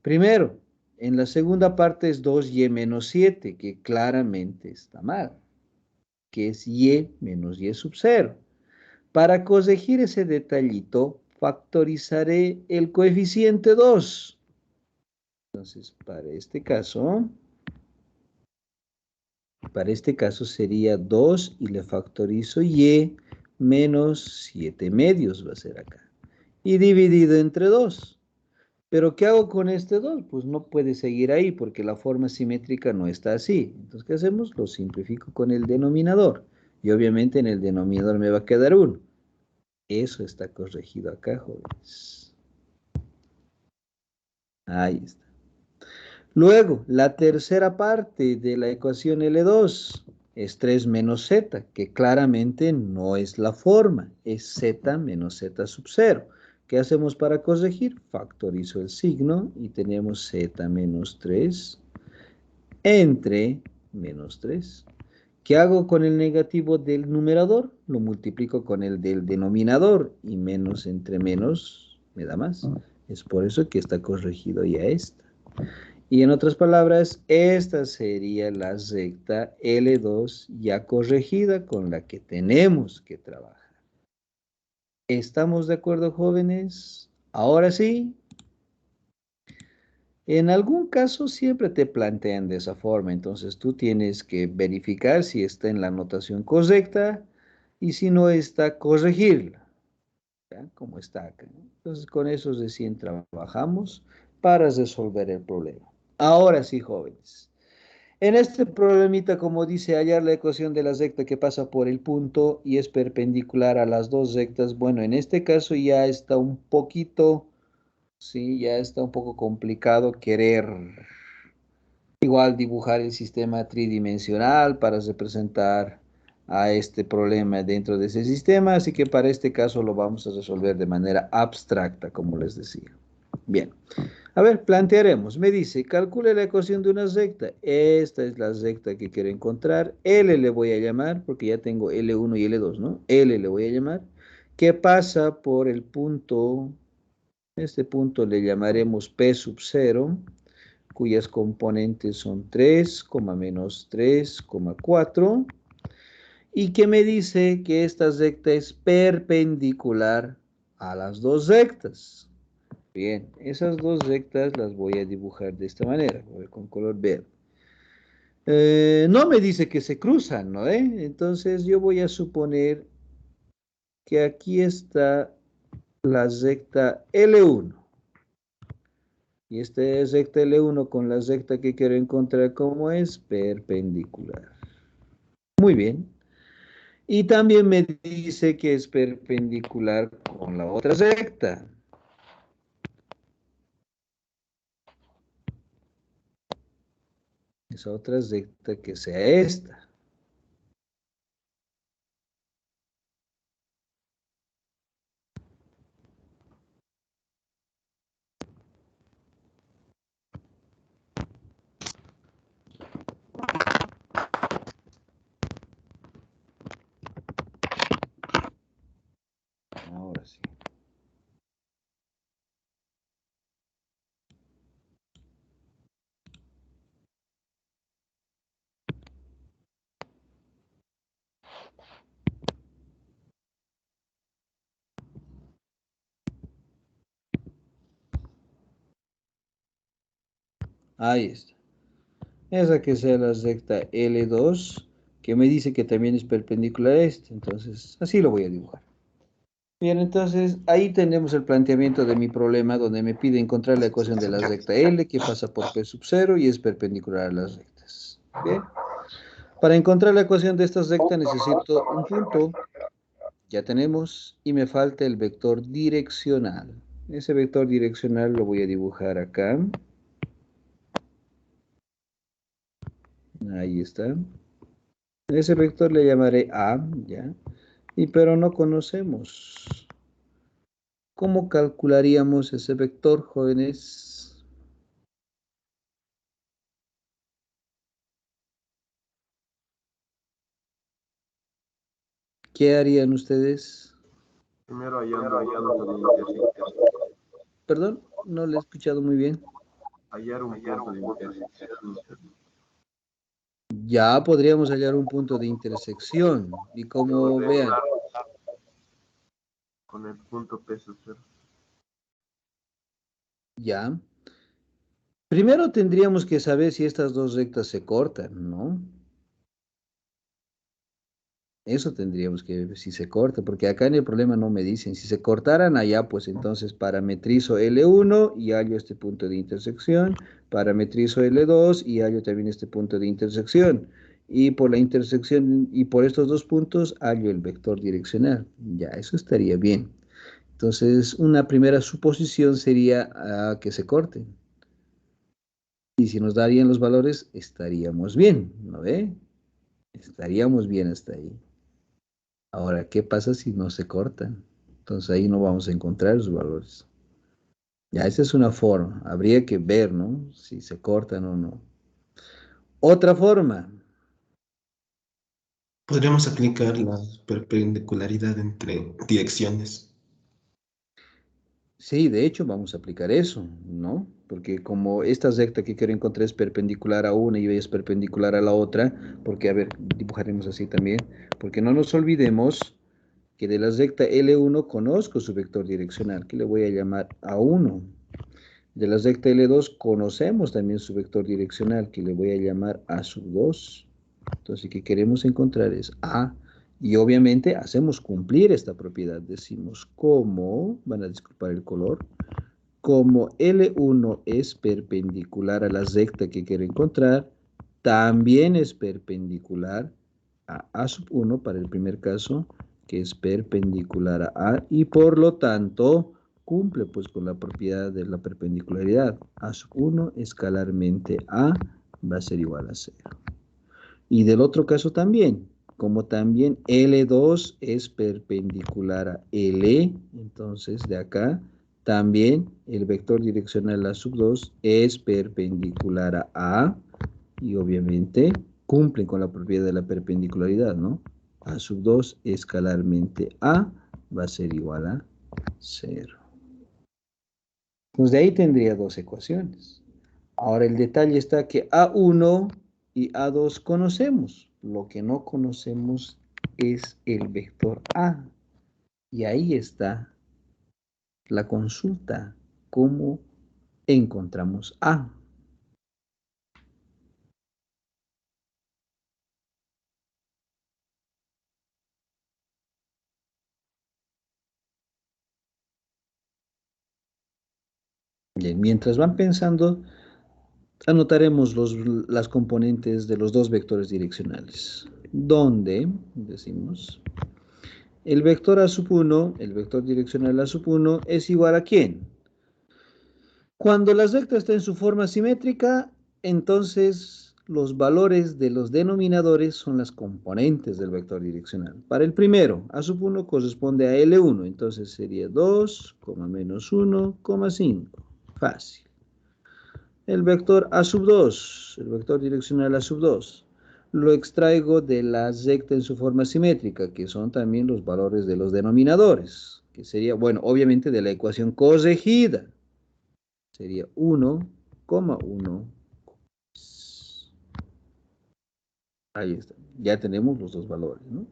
Primero, en la segunda parte es 2y menos 7, que claramente está mal, que es y menos y sub 0. Para corregir ese detallito, factorizaré el coeficiente 2. Entonces, para este caso sería 2 y le factorizo y menos 7 medios va a ser acá. Y dividido entre 2. Pero ¿qué hago con este 2? Pues no puede seguir ahí porque la forma simétrica no está así. Entonces, ¿qué hacemos? Lo simplifico con el denominador. Y obviamente en el denominador me va a quedar 1. Eso está corregido acá, jóvenes. Ahí está. Luego, la tercera parte de la ecuación L2 es 3 menos z, que claramente no es la forma, es z menos z sub 0. ¿Qué hacemos para corregir? Factorizo el signo y tenemos z menos 3 entre menos 3. ¿Qué hago con el negativo del numerador? Lo multiplico con el del denominador y menos entre menos me da más. Es por eso que está corregido ya esta. Y en otras palabras, esta sería la recta L2 ya corregida con la que tenemos que trabajar. ¿Estamos de acuerdo, jóvenes? Ahora sí. En algún caso siempre te plantean de esa forma, entonces tú tienes que verificar si está en la notación correcta y si no está, corregirla, ¿ya? Como está acá, ¿no? Entonces con eso recién trabajamos para resolver el problema. Ahora sí, jóvenes. En este problemita, como dice, hallar la ecuación de la recta que pasa por el punto y es perpendicular a las dos rectas. Bueno, en este caso ya está un poquito, sí, ya está un poco complicado querer igual dibujar el sistema tridimensional para representar a este problema dentro de ese sistema. Así que para este caso lo vamos a resolver de manera abstracta, como les decía. Bien. A ver, plantearemos. Me dice, calcule la ecuación de una recta. Esta es la recta que quiero encontrar. L le voy a llamar, porque ya tengo L1 y L2, ¿no? L le voy a llamar. ¿Qué pasa por el punto? Este punto le llamaremos P sub 0, cuyas componentes son 3, menos 3, 4. Y que me dice que esta recta es perpendicular a las dos rectas. Bien, esas dos rectas las voy a dibujar de esta manera, con color verde. No me dice que se cruzan, ¿no? Entonces yo voy a suponer que aquí está la recta L1. Y esta es recta L1 con la recta que quiero encontrar como es perpendicular. Muy bien. Y también me dice que es perpendicular con la otra recta. Esa otra recta que sea esta. Ahora sí. Ahí está. Esa que sea la recta L2, que me dice que también es perpendicular a este. Entonces, así lo voy a dibujar. Bien, entonces ahí tenemos el planteamiento de mi problema donde me pide encontrar la ecuación de la recta L que pasa por P sub 0 y es perpendicular a las rectas. Bien. Para encontrar la ecuación de esta recta necesito un punto. Ya tenemos. Y me falta el vector direccional. Ese vector direccional lo voy a dibujar acá. Ahí está. Ese vector le llamaré A, ¿ya? Pero no conocemos. ¿Cómo calcularíamos ese vector, jóvenes? ¿Qué harían ustedes? Primero hallando un punto de intersección. Perdón, no le he escuchado muy bien. Hallar un punto de intersección Ya podríamos hallar un punto de intersección. Y como vean, con el punto P sub 0. ya. Primero tendríamos que saber si estas dos rectas se cortan, ¿no? Eso tendríamos que ver si se corta, porque acá en el problema no me dicen. Si se cortaran allá, pues entonces parametrizo L1 y hallo este punto de intersección. Parametrizo L2 y hallo también este punto de intersección. Y por la intersección y por estos dos puntos hallo el vector direccional. Ya, eso estaría bien. Entonces, una primera suposición sería que se corten. Y si nos darían los valores, estaríamos bien, ¿no ve? Estaríamos bien hasta ahí. Ahora, ¿qué pasa si no se cortan? Entonces ahí no vamos a encontrar los valores. Ya, esa es una forma. Habría que ver, ¿no? Si se cortan o no. Otra forma. Podríamos aplicar la perpendicularidad entre direcciones. Sí, de hecho, vamos a aplicar eso, ¿no? Porque como esta recta que quiero encontrar es perpendicular a una y es perpendicular a la otra, porque, a ver, dibujaremos así también, porque no nos olvidemos que de la recta L1 conozco su vector direccional, que le voy a llamar A1. De la recta L2 conocemos también su vector direccional, que le voy a llamar A sub 2. Entonces, ¿qué queremos encontrar? Es A. Y obviamente hacemos cumplir esta propiedad. Decimos como, van a disculpar el color, como L1 es perpendicular a la recta que quiero encontrar, también es perpendicular a A sub 1 para el primer caso, que es perpendicular a A, y por lo tanto cumple pues con la propiedad de la perpendicularidad. A sub 1 escalarmente A va a ser igual a 0. Y del otro caso también, como también L2 es perpendicular a L, entonces de acá También el vector direccional A sub 2 es perpendicular a A y obviamente cumplen con la propiedad de la perpendicularidad, ¿no? A sub 2 escalarmente A va a ser igual a 0. Pues de ahí tendría dos ecuaciones. Ahora el detalle está que A1 y A2 conocemos. Lo que no conocemos es el vector A. Y ahí está la consulta. ¿Cómo encontramos A? Bien, mientras van pensando, anotaremos las componentes de los dos vectores direccionales. Donde, decimos, el vector A sub 1, el vector direccional A sub 1, es igual a ¿quién? Cuando la recta está en su forma simétrica, entonces los valores de los denominadores son las componentes del vector direccional. Para el primero, A sub 1 corresponde a L1, entonces sería 2, menos 1, 5. Fácil. El vector A sub 2, el vector direccional A sub 2, lo extraigo de la recta en su forma simétrica, que son también los valores de los denominadores, que sería, bueno, obviamente de la ecuación corregida. Sería 1, 1. Ahí está. Ya tenemos los dos valores, ¿no?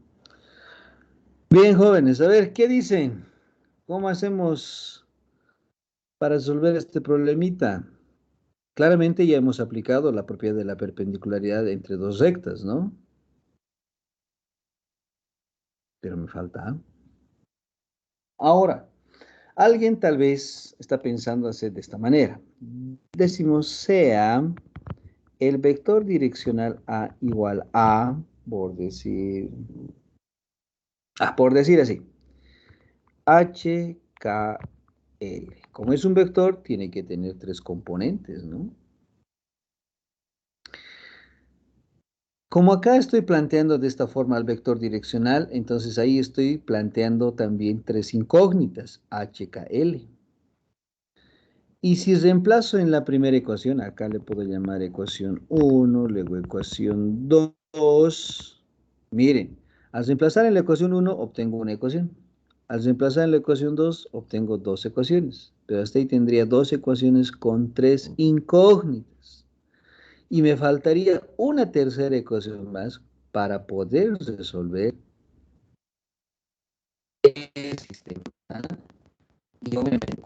Bien, jóvenes, a ver, ¿qué dicen? ¿Cómo hacemos para resolver este problemita? Claramente ya hemos aplicado la propiedad de la perpendicularidad entre dos rectas, ¿no? Pero me falta A. Ahora, alguien tal vez está pensando hacer de esta manera. Decimos sea el vector direccional A igual a, por decir así, HKL. Como es un vector, tiene que tener tres componentes, ¿no? Como acá estoy planteando de esta forma el vector direccional, entonces ahí estoy planteando también tres incógnitas, HKL. Y si reemplazo en la primera ecuación, acá le puedo llamar ecuación 1, luego ecuación 2. Miren, al reemplazar en la ecuación 1 obtengo una ecuación. Al reemplazar en la ecuación 2 obtengo dos ecuaciones. Pero hasta ahí tendría dos ecuaciones con tres incógnitas. Y me faltaría una tercera ecuación más para poder resolver el sistema. Y obviamente el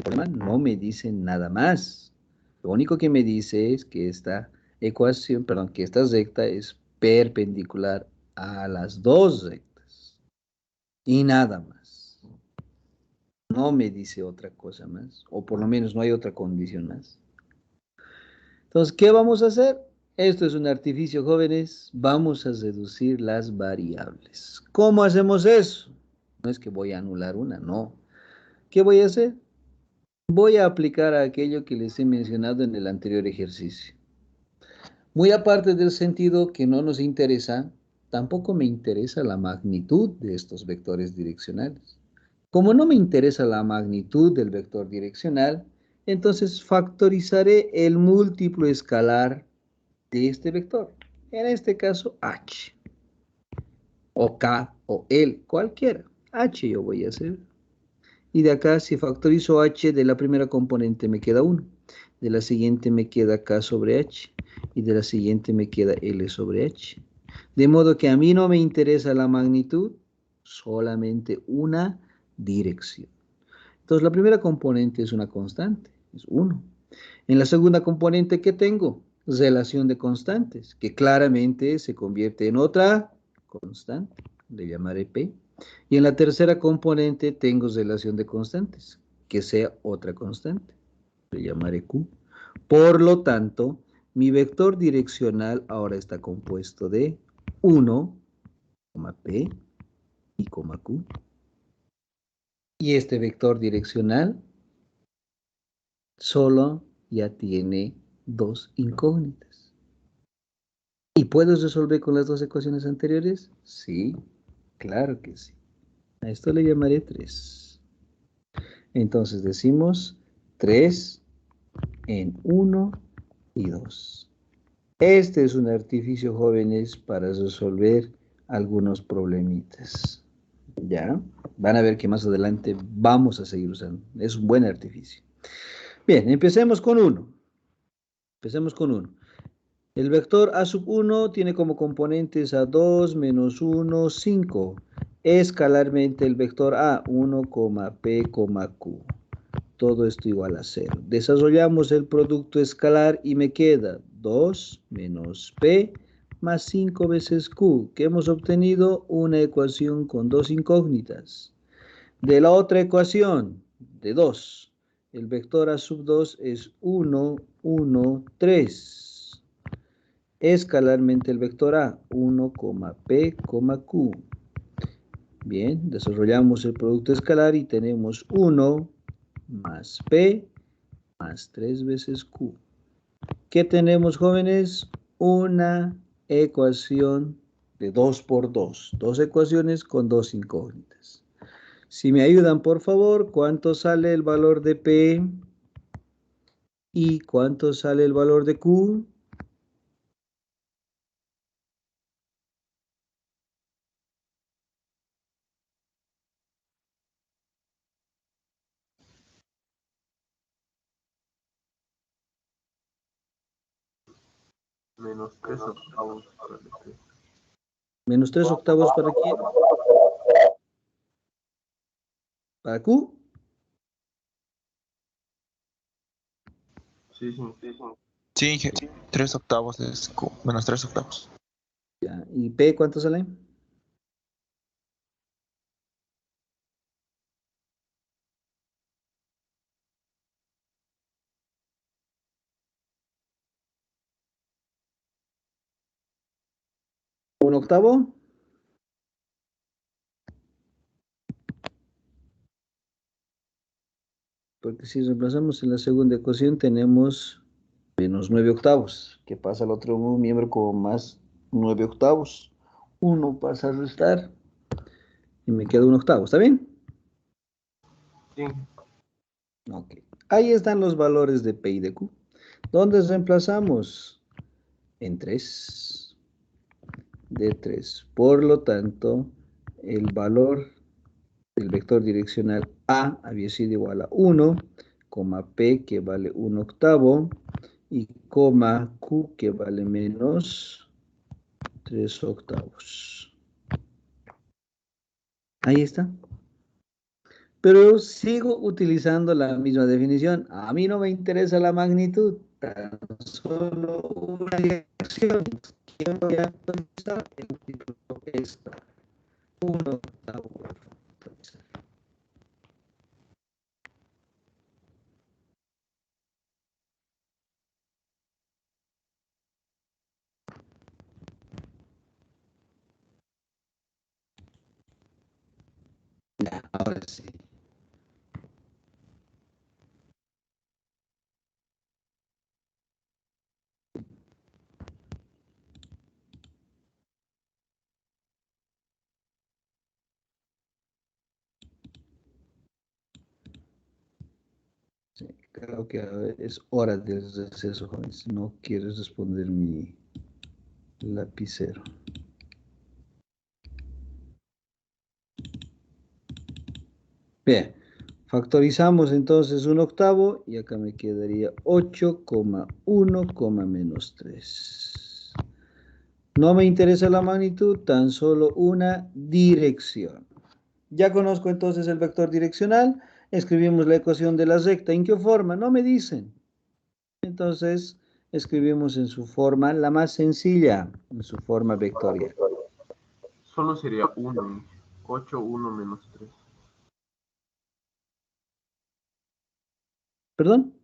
problema no me dice nada más. Lo único que me dice es que esta ecuación, perdón, que esta recta es perpendicular a las dos rectas. Y nada más. No me dice otra cosa más. O por lo menos no hay otra condición más. Entonces, ¿qué vamos a hacer? Esto es un artificio, jóvenes. Vamos a reducir las variables. ¿Cómo hacemos eso? No es que voy a anular una, no. ¿Qué voy a hacer? Voy a aplicar aquello que les he mencionado en el anterior ejercicio. Muy aparte del sentido que no nos interesa, tampoco me interesa la magnitud de estos vectores direccionales. Como no me interesa la magnitud del vector direccional, entonces factorizaré el múltiplo escalar de este vector. En este caso, h, o k, o l, cualquiera. H yo voy a hacer. Y de acá, si factorizo h de la primera componente, me queda 1. De la siguiente me queda k sobre h. Y de la siguiente me queda l sobre h. De modo que a mí no me interesa la magnitud, solamente una dirección. Entonces, la primera componente es una constante, es 1. En la segunda componente, ¿qué tengo? Relación de constantes, que claramente se convierte en otra constante, le llamaré P. Y en la tercera componente tengo relación de constantes, que sea otra constante, le llamaré Q. Por lo tanto, mi vector direccional ahora está compuesto de 1, P y Q. Y este vector direccional solo ya tiene dos incógnitas. ¿Y puedes resolver con las dos ecuaciones anteriores? Sí, claro que sí. A esto le llamaré 3. Entonces decimos 3 en 1 y 2. Este es un artificio, jóvenes, para resolver algunos problemitas. ¿Ya? Van a ver que más adelante vamos a seguir usando. Es un buen artificio. Bien, empecemos con 1. Empecemos con 1. El vector A sub 1 tiene como componentes a 2 menos 1, 5. Escalarmente el vector A, 1, P, Q. Todo esto igual a 0. Desarrollamos el producto escalar y me queda 2 menos P más 5 veces Q, que hemos obtenido una ecuación con dos incógnitas. De la otra ecuación, de 2, el vector A sub 2 es 1, 1, 3. Escalarmente el vector A, 1, P, Q. Bien, desarrollamos el producto escalar y tenemos 1 más P más 3 veces Q. ¿Qué tenemos, jóvenes? Una ecuación de 2 por 2. Dos ecuaciones con dos incógnitas. Si me ayudan, por favor, ¿cuánto sale el valor de P? ¿Y cuánto sale el valor de Q? Menos 3/8 para el P. Menos 3 octavos para quién? ¿Para Q? Sí, sí. Sí, 3 octavos es Q, menos 3 octavos. Ya. ¿Y P cuánto sale? ¿Un octavo? Porque si reemplazamos en la segunda ecuación tenemos menos 9 octavos. ¿Qué pasa al otro miembro con más 9 octavos? 1 pasa a restar y me queda un octavo. ¿Está bien? Sí, Ok. Ahí están los valores de P y de Q. ¿Dónde reemplazamos? En 3. De 3. Por lo tanto, el valor del vector direccional A había sido igual a 1, P que vale 1 octavo y Q que vale menos 3 octavos. Ahí está. Pero sigo utilizando la misma definición. A mí no me interesa la magnitud, tan solo una dirección. ¿Quién voy a actualizar? El título está 1 octavo. Ya, ahora sí. Sí, creo que es hora de receso, jóvenes. No quieres responder mi lapicero. Bien, factorizamos entonces un octavo y acá me quedaría 8,1, menos 3. No me interesa la magnitud, tan solo una dirección. Ya conozco entonces el vector direccional. Escribimos la ecuación de la recta. ¿En qué forma? No me dicen. Entonces, escribimos en su forma la más sencilla, en su forma vectorial. solo sería 1. 8, 1 menos 3. ¿Perdón?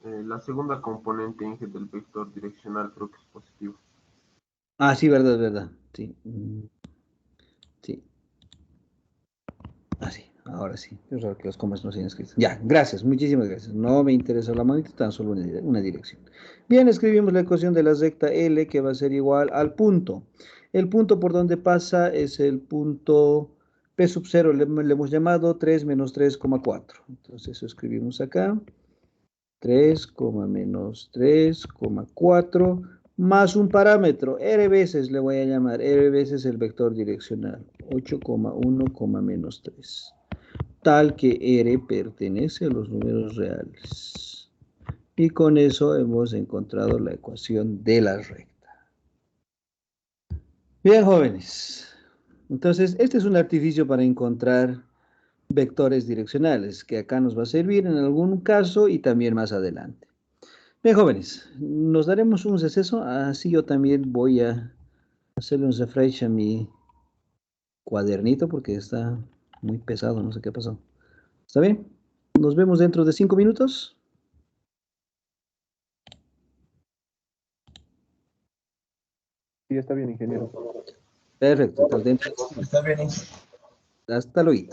La segunda componente, Inge, del vector direccional creo que es positivo. Ah, sí, verdad, verdad. Sí. Sí. Así. Ahora sí, es raro que los comas no sean escritos. Ya, gracias, muchísimas gracias. No me interesa la magnitud, tan solo una dirección. Bien, escribimos la ecuación de la recta L que va a ser igual al punto. El punto por donde pasa es el punto P sub 0, le hemos llamado 3 menos 3,4. Entonces eso escribimos acá. 3, menos 3,4 más un parámetro, R veces le voy a llamar, R veces el vector direccional, 8,1, menos 3, tal que R pertenece a los números reales. Y con eso hemos encontrado la ecuación de la recta. Bien, jóvenes. Entonces, este es un artificio para encontrar vectores direccionales, que acá nos va a servir en algún caso y también más adelante. Bien, jóvenes, nos daremos un receso, así yo también voy a hacerle un refresh a mi cuadernito porque está muy pesado, no sé qué pasó. ¿Está bien? Nos vemos dentro de 5 minutos. Sí, está bien, ingeniero. Perfecto, entonces dentro de Está bien. hasta luego.